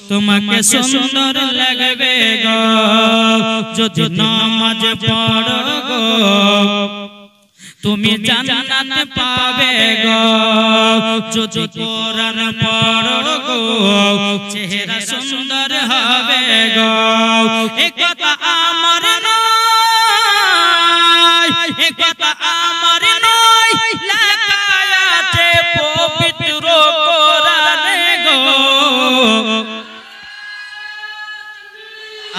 তোমাকে সুন্দর লাগবে গো, যদি নামাজ পড়ো গো তুমি জান্নাত পাবে গো, যদি কোরআন পড়ো গো চেহারা সুন্দর হবে গো। একথা আমার নয়, একথা আমার নয়, লেখা আছে পবিত্র কোরআনে গো।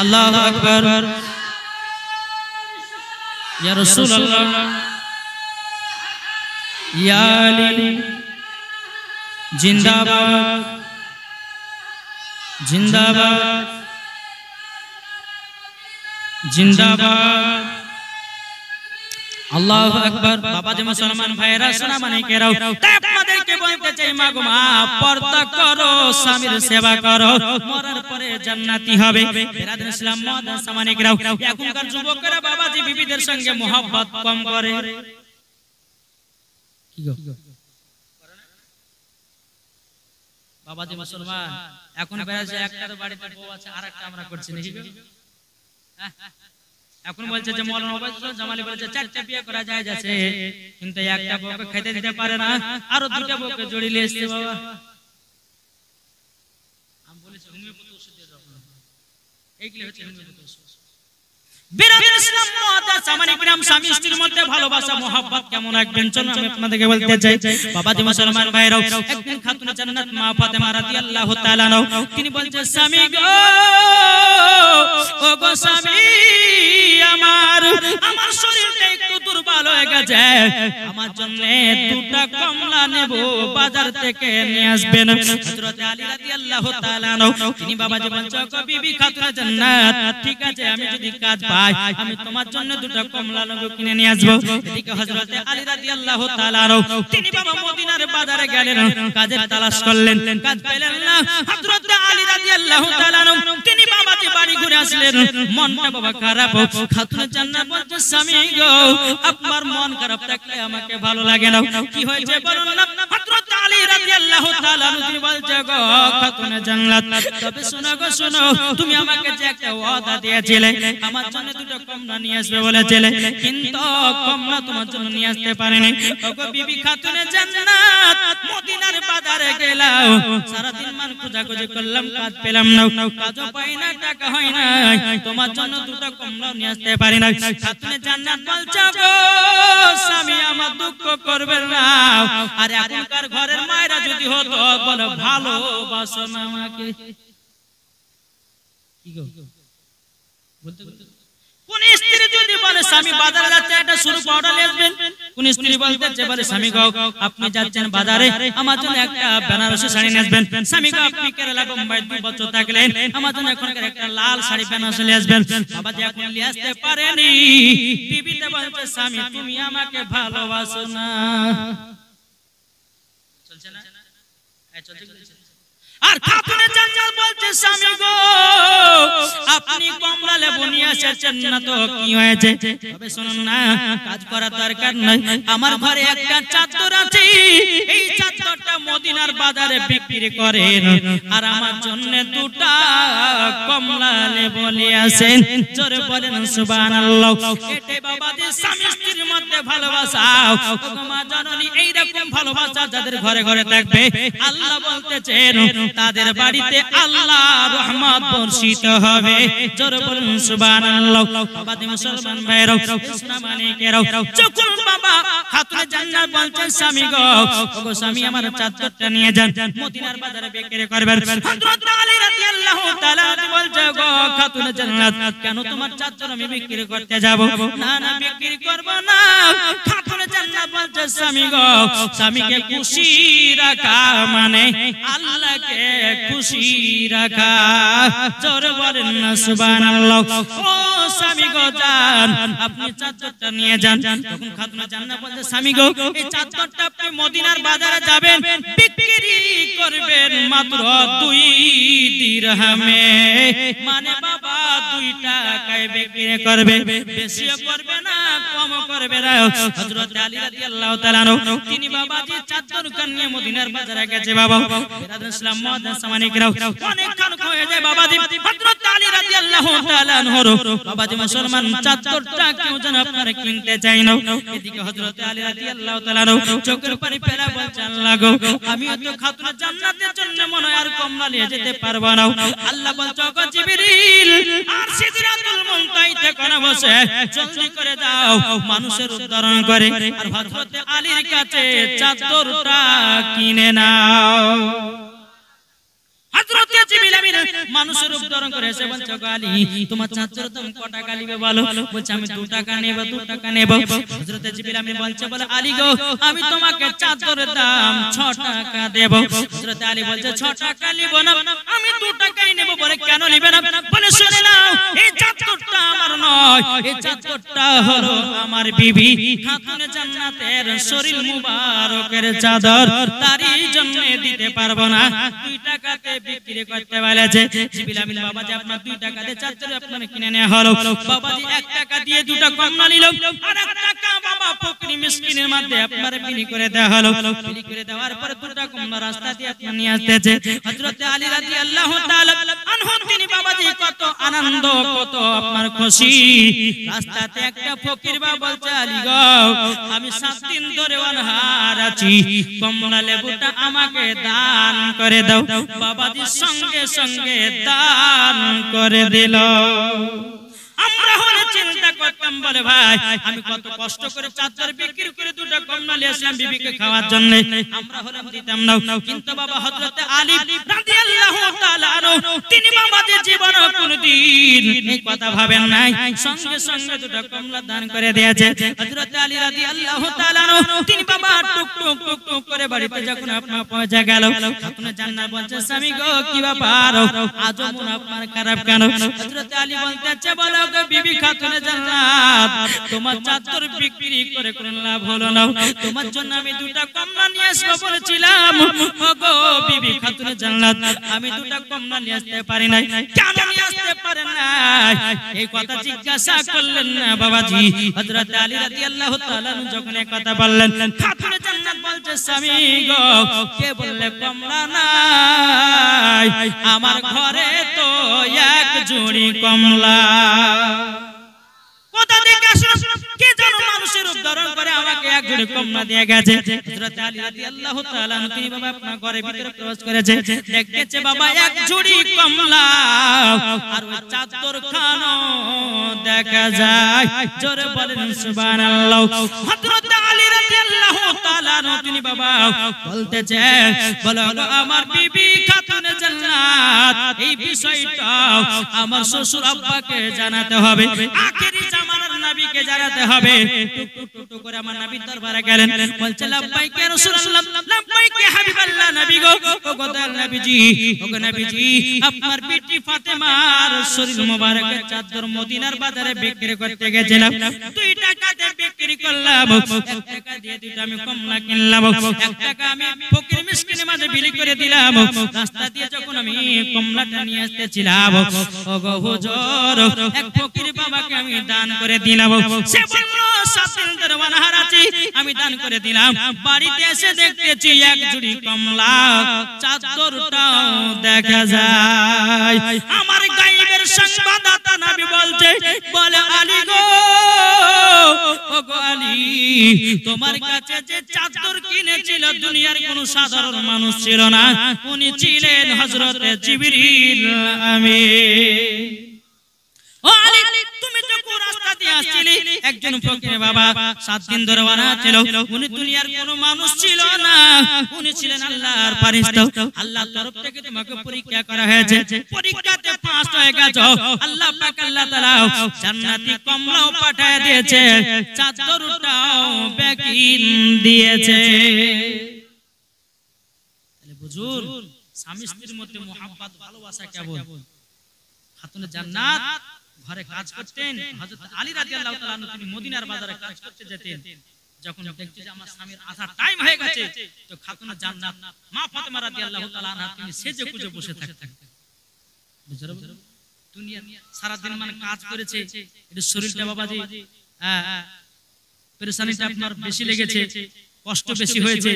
আল্লাহু আকবার ইয়া রাসূলুল্লাহ ইয়া আলী জিন্দাবাদ জিন্দাবাদ জিন্দাবাদ। আল্লাহু আকবার। বাবাজি মুসলমান ভাইরা সোনা মানিকেরাও তাই আপনাদেরকে বলতে চাই মা গো মা পর্দা করো, স্বামীর সেবা করো, মরার পরে জান্নাতি হবে। বেরাদুল ইসলাম মুআদ্দাস সামানিকেরাও এখনকার যুবকেরা বাবাজি বিবিদের সঙ্গে মোহাব্বত কম করে। কি গো বাবাজি মুসলমান এখন বেরাছে একটার বাড়িতে বউ আছে আরেকটা আমরা করছি নাকি গো? এখন বলছে যে মাওলানা ওবায়দুল জামালি বলেছে 4টা বিয়ে করা যায় যাচ্ছে, কিন্তু একটা বউকে খেতে দিতে পারে না, আরো 2টা বউকে জড়িয়ে এসেছে বাবা। আমি বলেছি হোমিওপ্যাথি ওষুধ দিয়ে দাও, এইগুলো হচ্ছে হোমিওপ্যাথি ওষুধ। বেরাদুল ইসলাম মুআদ্দাস সামানিকরাম স্বামী স্ত্রীর মধ্যে ভালোবাসা মোহাব্বত কেমন রাখবেন চলুন আমি আপনাদেরকে বলতে চাই। বাবাজি মুসলমান ভাইরাও একদিন খাতুনে জান্নাত মা ফাতেমা রাদিয়াল্লাহু তাআলা আনহা তিনি বলছেন স্বামী গো ও গো স্বামী আমার আমার শরীরটা একটু দুর্বল হয়ে গেছে, আমার জন্য 2টা কমলা নেব বাজার থেকে নিয়ে আসবেন। হযরত আলী রাদিয়াল্লাহু তাআলা আনহু তিনি বাবাজি বলছেন গো বিবি খাতুনে জান্নাত ঠিক আছে আমি যদি কাজ পাই আমি তোমার জন্য 2টা কমলা নেব কিনে নিয়ে আসব। এদিকে হযরত আলী রাদিয়াল্লাহু তাআলা আনহু তিনি বাবা মদিনার বাজারে গেলেন, কাজের তালাশ করলেন, কাজ পেলেন না। হযরত আলী রাদিয়াল্লাহু তাআলা আনহু তিনি বাবাজি বাড়ি ঘুরে আসলেন, মনটা বাবা খারাপ। খাতুনে জান্নাত বলছে স্বামী গো আপনার মন খারাপ থাকলে আমাকে ভালো লাগে না, কি হয়েছে বলুন না। হযরত আলী রাদিয়াল্লাহু তাআলা আনহু বলছে গো খাতুনে জান্নাত তবে শোনো গো শোনো তুমি আমাকে যে একটা ওয়াদা দিয়েছিলে আমার জন্য দুটো কমলা নিয়ে আসবে বলেছিলে কিন্তু কমলা তোমার জন্য নিয়ে আসতে পারেনি ওগো বিবি খাতুনে জান্নাত মদিনার বাজারে গেলাম সারা দিন মান খোঁজাখুঁজি করলাম কাজ পেলাম না কাজও পাই না টাকা হয় না তোমার জন্য দুটো কমলা নিয়ে আসতে পারি না খাতুনে জান্নাত বলছে গো স্বামী আমার দুঃখ করবে না আর এখনকার ঘরের মায়েরা যদি হতো বলো ভালোবাসো না আমাকে কি গো বলতে কোন স্ত্রী যদি বলে স্বামী বাজারে যাচ্ছে একটা শুরু পাউডার নিয়ে আসবেন কোন স্ত্রী বলতে বলে স্বামী গো আপনি যাচ্ছেন বাজারে আমার জন্য একটা বেনারসি শাড়ি নিয়ে আসবেন স্বামী গো আপনি কেরালা বোম্বাই 2 বছর থাকলেন আমার জন্য এখনকার একটা লাল শাড়ি বেনারসি নিয়ে আসবেন বাবা যে এখন নিয়ে আসতে পারেনি বিবিতে বলছে স্বামী তুমি আমাকে ভালোবাসো না চলছে না এই চলছে আর খাতুনে জান্নাত বলছে স্বামী গো আপনি কমলা লেবু নিয়ে এসেছেন না তো কি হয়েছে তবে শুনুন না কাজ করার দরকার নাই আমার ঘরে একটা চাদর আছে এই চাদরটা মদিনার বাজারে বিক্রি করেন আর আমার জন্য দুটো কমলা লেবু নিয়ে আসেন জোরে বলেন সুবহানাল্লাহ এটাই বাবাদের স্বামী স্ত্রীর মধ্যে ভালোবাসা ওগো মা জননী এই রকম ভালোবাসা যাদের ঘরে ঘরে থাকবে আল্লাহ বলতেছেন তাদের বাড়িতে আল্লাহ রহমত বর্ষিত হবে জোরে বলুন সুবহানাল্লাহ বাবাদের মুসলমান ভাইরা ইসলাম মানিকেরা যখন বাবা খাতুনে জান্নাত বলছেন স্বামী গো ওগো স্বামী আমার চাদরটা নিয়ে যান মদিনার বাজারে বিক্রি করবেন হযরত আলী রাদিয়াল্লাহু তাআলা বলছে গো খাতুনে জান্নাত কেন তোমার চাদর আমি বিক্রি করতে যাব না না বিক্রি করব না খাতুনে জান্নাত বলছে স্বামী গো স্বামীকে খুশি রাখা মানে আল্লাহকে খুশি রাখা জোরে বলেন না সুবহানাল্লাহ ও স্বামী গো যান আপনি চাদরটা নিয়ে যান তখন খাতুনে জান্নাত বলছে স্বামী গো এই চাদরটা আপনি মদিনার বাজারে যাবেন বিক্রি করবেন মাত্র 2 দিরহামে মানে বাবা 2 টাকায় বিক্রি করবে বেশিও করবে না কমও করবে না হযরত আলী রাদিয়াল্লাহু তাআলা তিনি বাবাজি চাদর নিয়ে মদিনার বাজারে গেছে বাবা বিরাদর ইসলাম মুআদ্দাস সামানিকরাও অনেক খান হয়ে যায় বাবাজি হযরত আলী রাদিয়াল্লাহু তাআলা আনহু বাবাজি মুসলমান চাদরটা কেউ যেন আপনারা কিনতে চাই না এদিকে হযরত আলী রাদিয়াল্লাহু তাআলা চোখের পানি ফেলা বলছে আল্লাহ গো আমি তো খাতুনে জান্নাতের জন্য মনে আর কমলা নিয়ে যেতে পারবো না আল্লাহ বলছে গো জিবরিল আর সিদরাতুল মুনতাহিতে কোন বসে জলদি করে দাও মানুষের উদ্ধারণ করে আর হযরত আলীর কাছে চাদরটা কিনে নাও হযরত জিবরিল আমিন মানুষের উদ্ধারণ করে এসে বলছে গো আলী তোমার চাদর দাম কত টাকা নিবে বলো বলছে আমি 2 টাকা নেব 2 টাকা নেব হযরত জিবরিল আমিন বলছে বলে আলী গো আমি তোমাকে চাদরের দাম 6 টাকা দেব হযরত আলী বলছে 6 টাকা নিব না আমি 2 টাকাই নেব বলে কেন নিবে না বলে শুনে নাও এই চাদরটা আমার নয় এই চাদরটা হলো আমার বিবি খাতুনে জান্নাতের শরীর মুবারকের চাদর তারই জন্য দিতে পারবো না 2 টাকাতে বিক্রি করতে বলেছে জিবরিল আমিন বাবাজি আপনার 2 টাকাতে চাদর আপনারা কিনে নেওয়া হলো বাবাজি 1 টাকা দিয়ে 2টা কমলা নিল আর 1 টাকা বাবা ফকির মিসকিনের মধ্যে আপনারা বিলি করে দেওয়া হলো বিলি করে দেওয়ার পর 2টা কমলা রাস্তা দিয়ে আপনি নিয়ে আসতেছে হযরত আলী রাদিয়াল্লাহু তাআলা আনহু তিনি বাবাজি কত আনন্দ কত আপনার খুশি রাস্তাতে একটা ফকির বাবা বলছে আলী গো আমি 7 দিন ধরে অনাহার আছি কমলা লেবুটা আমাকে দান করে দাও বাবাজি সঙ্গে সঙ্গে দান করে দিল আমরা হলে চিন্তা করতাম বলে ভাই আমি কত কষ্ট করে চাদর বিক্রি করে 2টা কমলা নিয়ে আসলাম বিবিকে খাওয়ার জন্য আমরা হলে দিতাম না কিন্তু বাবা হযরত আলী রাদিয়াল্লাহু তাআলা তিনি বাবাদের জীবনে কোনদিন এই কথা ভাবেন নাই সঙ্গে সঙ্গে 2টা কমলা দান করে দিয়েছে হযরত আলী রাদিয়াল্লাহু তাআলা তিনি বাবা টুক টুক টুক টুক করে বাড়িতে যখন আপনা পৌঁছে গেল খাতুনে জান্নাত বলছে স্বামী গো কি ব্যাপার আজ মন আপনার খারাপ কেন হযরত আলী বলতেছে বলো গো বিবি খাতুনে জান্নাত তোমার চাদর বিক্রি করে কোন লাভ হলো না তোমার জন্য আমি 2টা কমলা নিয়ে আসব বলেছিলাম ওগো বিবি খাতুনে জান্নাত আমি 2টা কমলা নিয়ে আসতে পারি নাই কেন নিয়ে আসতে পারেন না এই কথা জিজ্ঞাসা করলেন না বাবাজি হযরত আলী রাদিয়াল্লাহু তাআলা যখন এই কথা বললেন খাতুনে জান্নাত বলছে স্বামী গো কে বললে কমলা নাই, আমার ঘরে তো এক জুড়ি কমলা। কোথা থেকে আসলো কে জানো মানুষের রূপ ধারণ করে আমাকে এক জুড়ি কমলা দিয়ে গেছে। হযরত আলী রাদিয়াল্লাহু তাআলা আনহু তিনি বাবা আপনার ঘরের ভিতরে প্রবেশ করেছে, দেখতেছে বাবা এক জুড়ি কমলা আর ওই চাদর খানো দেখা যায়। জোরে বলেন সুবহানাল্লাহ। হযরত আলী রাদিয়াল্লাহু তাআলা আনহু তিনি বাবা বলতেছে, বলো আমার বিবি খাতুনে জান্নাত, এই বিষয়টা আমার শ্বশুর আব্বাকে জানাতে হবে, আখেরি জামানার নবীকে জানাতে হবে। টুক করে আমার নবীর দরবারে গেলেন, বলছে লাব্বাইক ইয়া রাসূলুল্লাহ, লাব্বাইক ইয়া হাবিবাল্লাহ। নবী গো, ও গো দয়াল নবীজি, ও গো নবীজি, আপনার বিটি ফাতেমার শরীর মোবারকের চাদর মদিনার বাজারে বিক্রি করতে গেছিলাম, 2 টাকাতে বিক্রি করলাম, 1 টাকা দিয়ে দুইটা আমি কমলা কিনলাম, 1 টাকা আমি ফকির মিসকিনের মাঝে বিলি করে দিলাম। রাস্তা দিয়ে যখন আমি কমলাটা নিয়ে আসতেছিলাম, ও গো হুজুর, এক ফকির বাবাকে আমি দান করে দিলাম। সে বলল 7 দিন ধরে অনাহার আছি, আমি দান করে দিলাম। বাড়িতে এসে দেখতেছি এক জুড়ি কমলা, চাদরটাও দেখা যায়। আমার গায়েবের সংবাদদাতা নবী বলছে, বলে আলী গো, ও গো আলী, তোমার কাছে যে চাদর কিনেছিল দুনিয়ার কোন সাধারণ মানুষ ছিল না, উনি ছিলেন হযরত জিবরিল আমিন। ও আলী, তুমি তো কোন রাস্তা দিয়ে আসছিলে, একজন ফকির বাবা 7 দিন ধরে অনাহার ছিল, উনি দুনিয়ার কোন মানুষ ছিল না, উনি ছিলেন আল্লাহর ফেরেশতা। আল্লাহর তরফ থেকে তোমাকে পরীক্ষা করা হয়েছে, পরীক্ষাতে পাস হয়ে গেছো, আল্লাহ পাক আল্লাহ তাআলা জান্নাতি কমলাও পাঠিয়ে দিয়েছে, চাদরটাও বেকিন দিয়েছে। তাহলে বুঝুন স্বামী স্ত্রীর মধ্যে মোহাব্বত ভালোবাসা কেমন। খাতুনে জান্নাত ঘরে কাজ করতেন, হযরত আলী রাদিয়াল্লাহু তাআলা আনহু তিনি মদিনার বাজারে কাজ করতে যেতেন। যখন দেখতে যে আমার স্বামীর আসার টাইম হয়ে গেছে, তো খাতুনে জান্নাত মা ফাতেমা রাদিয়াল্লাহু তাআলা আনহা তিনি সেজে গুজে বসে থাকতেন। বুঝছো দুনিয়া সারা দিন মানে কাজ করেছে, এটা শরীরটা বাবাজি পেরেশানিটা আপনার বেশি লেগেছে, কষ্ট বেশি হয়েছে,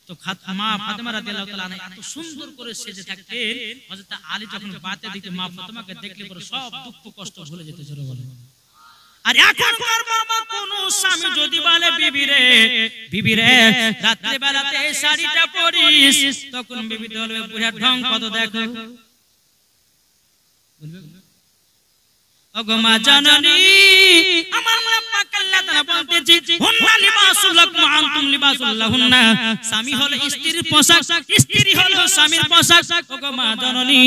তো মা ফাতেমা রাদিয়াল্লাহু তাআলা আনহা এত সুন্দর করে সেজে থাকতেন, হযরত আলী যখন বাতে দিতে মা ফাতেমাকে দেখলে পরে সব দুঃখ কষ্ট ভুলে যেত। জোরে বলেন। আর এখনকার বাবা কোন স্বামী যদি বলে বিবি রে রাত্রি বেলাতে এই শাড়িটা পরিস, তখন বিবি বলবে বুড়া ঢং কত দেখো। ওগো মা জননী, আমার পাক আল্লাহ তাআলা বলতেছি, হুন্না লিবাসুল লাকুম ওয়া আনতুম লিবাসুল লাহুন্না। স্বামী হলো স্ত্রীর পোশাক, স্ত্রী হলো স্বামীর পোশাক। ওগো মা জননী,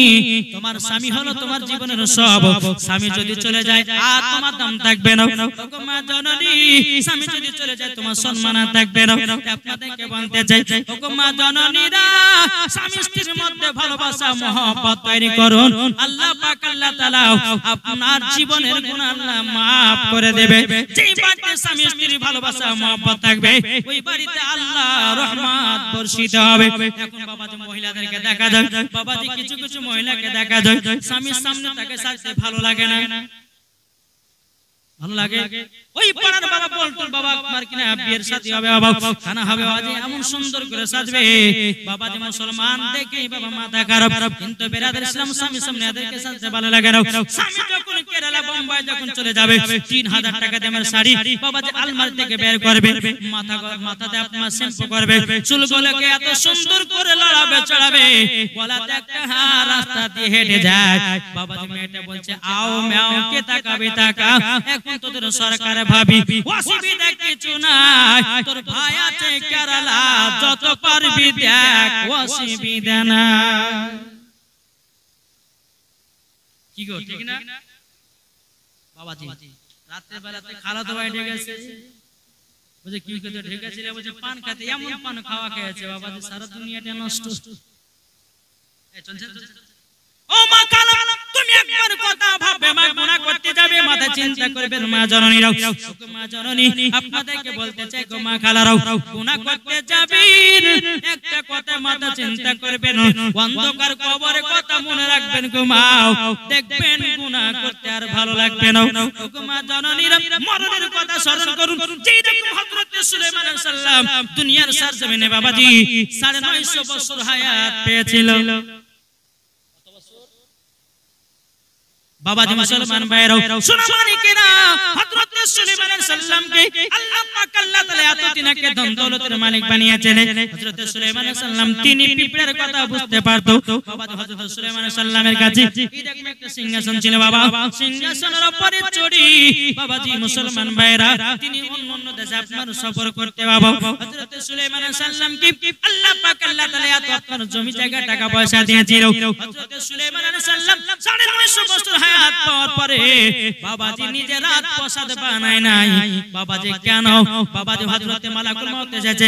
তোমার স্বামী হলো তোমার জীবনের সব, স্বামী যদি চলে যায় আর তোমার দাম থাকবে না। ওগো মা জননী, স্বামী যদি চলে যায় তোমার সম্মান আর থাকবে না। আপনাদেরকে বলতে চাই, ওগো মা জননীরা, স্বামী স্ত্রীর মধ্যে ভালোবাসা মহব্বত তৈরি করুন, আল্লাহ পাক আল্লাহ তাআলা আপনার জীবনের গুনাহ আল্লাহ maaf করে দেবে। যেই বাড়িতে স্বামী স্ত্রীর ভালোবাসা মহব্বত থাকবে, ওই বাড়িতে আল্লাহ রহমত বর্ষিত হবে। এখন বাবাজি মহিলাদেরকে দেখা যায়, বাবাজি কিছু কিছু মহিলাকে দেখা যায় স্বামীর সামনে তাকে সাজতে ভালো লাগে না, ভালো লাগে। ওই পাড়ার বাবা বলতো বাবা আপনার কিনা বিয়ের শাদী হবে, বাবা খানা হবে, বাবাজি এমন সুন্দর করে সাজবে, বাবাজি মুসলমান দেখে বাবা মাথা খারাপ। কিন্তু বেরাদার ইসলাম স্বামী সামনে এদেরকে সাজতে ভালো লাগে না। স্বামী যখন কেরালা বোম্বাই যখন চলে যাবে, 3000 টাকা দামের শাড়ি বাবাজি আলমারি থেকে বের করবে, মাথাতে আপনার শ্যাম্পু করবে, চুলগুলোকে এত সুন্দর করে লড়াবে চড়াবে, গলাতে একটা রাস্তা দিয়ে হেঁটে যায়। বাবাজি মেয়েটা বলছে আও মেও কে তাকাবে তাকা, এখন তোদের সরকার ভাবি অসুবিধা কিছু নাই, তোর ভাই আছে কেরালা, যত পারবি দেখ অসুবিধা না। কি গো ঠিক না বাবাজি? রাতের বেলাতে খালাতো ভাই ঢেকেছে, বুঝে কি করতে ঢেকেছিল, বুঝে পান খেতে, এমন পান খাওয়া খেয়েছে বাবাজি সারা দুনিয়াটা নষ্ট। ও মা খালা, তুমি একবার কথা ভাববে, মা গুনাহ করতে যাবে, মাথা চিন্তা করবেন মা জননীরাও। মা জননী আপনাদেরকে বলতে চাই গো মা খালারাও, গুনাহ করতে যাবেন একটা কথা মাথা চিন্তা করবেন, অন্ধকার কবরে কথা মনে রাখবেন গো মা, দেখবেন গুনাহ করতে আর ভালো লাগবে না গো মা জননীরা। মরণের কথা স্মরণ করুন, যেই রকম হযরত সুলাইমান আলাইহিস সালাম দুনিয়ার সরজমিনে বাবাজি 950 বছর হায়াত পেয়েছিল। বাবাজি মুসলমান ভাইরাও শোনো মানিকেরা, হযরত সুলাইমান আলাইহিস সালামকে আল্লাহ পাক আল্লাহ তাআলা এতদিন আগে ধন দৌলতের মালিক বানিয়েছেন। হযরত সুলাইমান আলাইহিস সালাম তিনি পিঁপড়ের কথা বুঝতে পারতো। বাবাজি হযরত সুলাইমান আলাইহিস সালামের কাছে এরকম একটা সিংহাসন ছিল বাবা, সিংহাসনের উপরে চড়ি বাবাজি মুসলমান ভাইরা তিনি অন্য দেশে আপনার সফর করতে বাবা। হযরত সুলাইমান আলাইহিস সালামকে আল্লাহ পাক আল্লাহ তাআলা এত আপনার জমি জায়গা টাকা পয়সা দিয়েছিল। হযরত সুলাইমান আলাইহিস সালাম 950 বছর হায়াত পাওয়ার পরে বাবাজি নিজে রাত প্রসাদ বানায় নাই। বাবাজি কেন? বাবাজি হযরতে মালাকুল মউত এসেছে,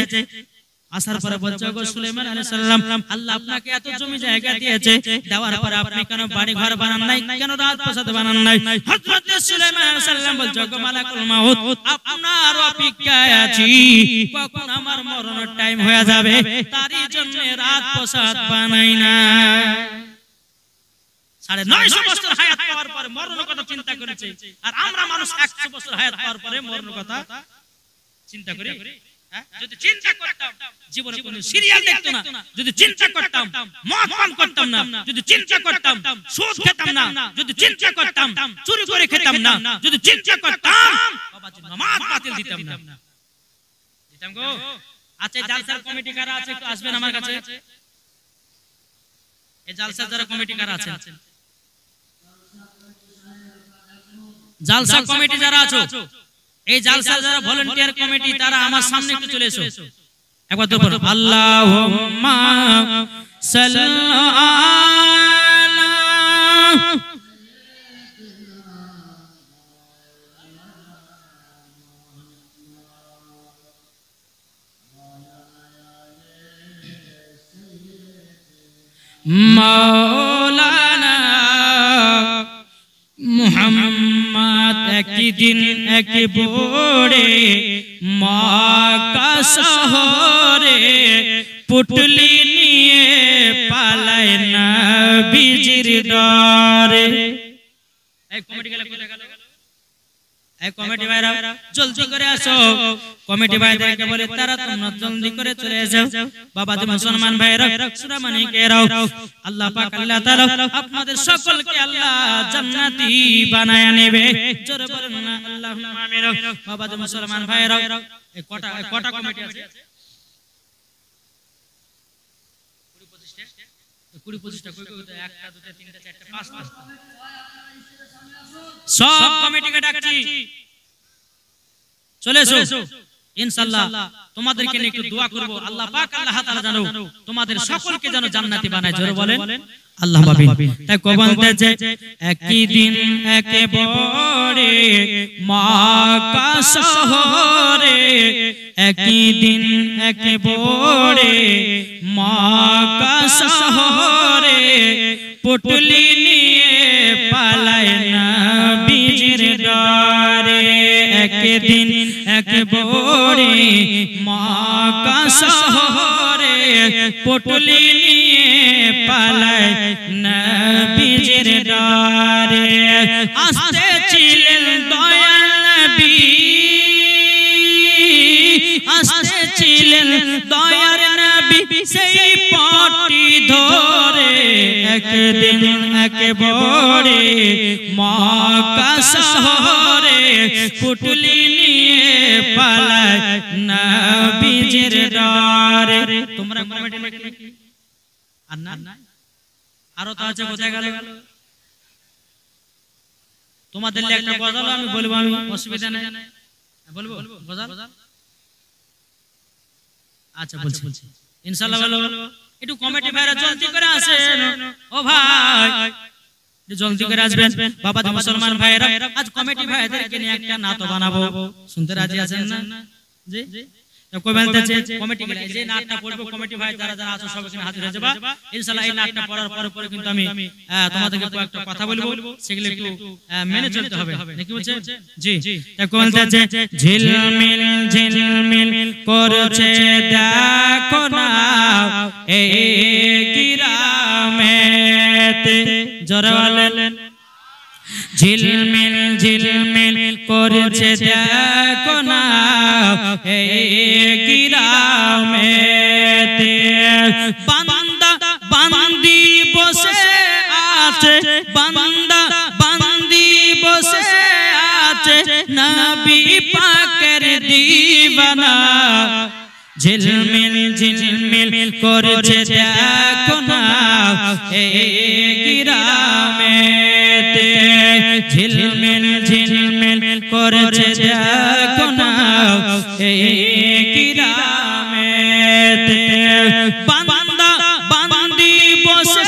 আসার পরে বলছে গো সুলাইমান আলাইহিস সালাম আল্লাহ আপনাকে এত জমি জায়গা দিয়েছে, দেওয়ার পরে আপনি কেন বাড়ি ঘর বানান নাই, কেন রাত প্রসাদ বানান নাই? হযরত সুলাইমান আলাইহিস সালাম বলছে গো মালাকুল মউত আপনার অপেক্ষায় আছি, কখন আমার মরণের টাইম হয়ে যাবে তারই জন্য রাত প্রসাদ বানাই না। 950 বছর হায়াত পাওয়ার পরে মরণের কথা চিন্তা করেছে, আর আমরা মানুষ 100 বছর হায়াত পাওয়ার পরে মরণের কথা চিন্তা করি। যদি চিন্তা করতাম জীবনে কোনো সিরিয়াল দেখতো না, যদি চিন্তা করতাম মদ পান করতাম না, যদি চিন্তা করতাম সুদ খেতাম না, যদি চিন্তা করতাম চুরি করে খেতাম না, যদি চিন্তা করতাম বাবাজি নামাজ বাতিল দিতাম না, দিতাম গো। আচ্ছা জালসার কমিটি কারা আছে একটু আসবেন আমার কাছে। এই জালসার যারা কমিটি কারা আছেন, জালসা কমিটি যারা আছো, এই জালসার যারা ভলান্টিয়ার কমিটি তারা আমার সামনে একটু চলে এসো। একবার তো বলো আল্লাহুম্মা সাল্লি আলা মাওলানা মুহাম্মদ। একদিন এক বোড়ে মক্কা শহরে পুটলি নিয়ে পালায় নবীজির ডরে। এই কমিটি গেল কোথায় গেল? এই কমিটি ভাইরা জলদি করে আসো। কমিটি ভাইদেরকে বলে তারা তোমরা জলদি করে চলে এসো। বাবাজি মুসলমান ভাইরা সূরা মানিকেরাও আল্লাহ পাক আল্লাহ তাআলা আপনাদের সকলকে আল্লাহ জান্নাতি বানায়া নেবে। জোরে বলেন না আল্লাহুম্মা আমিন। বাবাজি মুসলমান ভাইরা এই কটা কমিটি আছে? 20-25টা কই কই? একটা দুটো তিনটা চারটা পাঁচটা সব কমিটিকে ডাকছি, চলে এসো। ইনশাআল্লাহ তোমাদেরকে নিয়ে একটু দোয়া করব, আল্লাহ পাক আল্লাহ তাআলা জানো তোমাদের সকলকে যেন জান্নাতি বানায়। জোরে বলেন আল্লাহ আমিন। তাই কো বলতেছে একদিন একেবারে মক্কা শহরে, একদিন একেবারে মক্কা শহরে পুটলি নিয়ে পালায় নবীজির ডরে। একদিন একেবারে মক্কা শহরে পুটলি নিয়ে পালায় নবীজির ডরে। আসতেছিলেন দয়াল নবী, আসতেছিলেন দয়ার নবী সেই পটি ধরে। একদিন একেবারে মক্কা শহরে পুটলি নিয়ে পালায় নবীজির ডরে। তোমরা কমিটি নাকি? আর না আরো তো আছে, কোথায় গেল? তোমাদের একটা গজল আমি বলবো, আমি অসুবিধা নাই, বলবো গজল? আচ্ছা বলছি ইনশাআল্লাহ বলবো। একটু কমিটি ভাইরা জলদি করে আসেন ও ভাই, একটু জলদি করে আসবেন। বাবাজি মুসলমান ভাইরা আজ কমিটি ভাইদেরকে নিয়ে একটা নাত বানাবো, শুনতে রাজি আছেন না? জি তো কই বলতেছে কমিটি গেলে যে নাটটা পড়বো কমিটি ভাই যারা যারা আছো সব এখানে হাজির হয়ে যাবে ইনশাআল্লাহ। এই নাটটা পড়ার পরে কিন্তু আমি তোমাদেরকে কয়েকটা কথা বলবো, সেগুলো একটু মেনে চলতে হবে নাকি বলছে জি। তো কই বলতেছে ঝিলমিল ঝিলমিল করছে দেখো না এই গ্রামেতে, জোরে বলেন ঝিলমিল ঝিলমিল করছে দেখো না এই গ্রামেতে, বান্দা বান্দি বসে আছে, বান্দা বান্দি বসে আছে নবী পাকের দিওয়ানা, ঝিলমিল ঝিলমিল করছে দেখো না এই গ্রামেতে, ঝিলমিল ঝিলমিল করছে দেখো না এই গ্রামেতে, বান্দা বান্দি বসে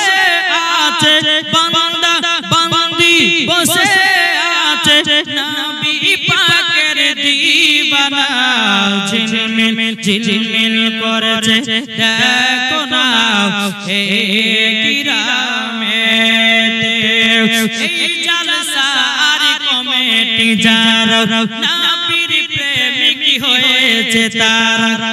আছে, বান্দা বান্দি বসে আছে নবী পাকের দিওয়ানা, ঝিলমিল ঝিলমিল করছে দেখো না এই গ্রামেতে, এই জালসার কমিটি যারা নবীর প্রেমিক হয়েছে তারা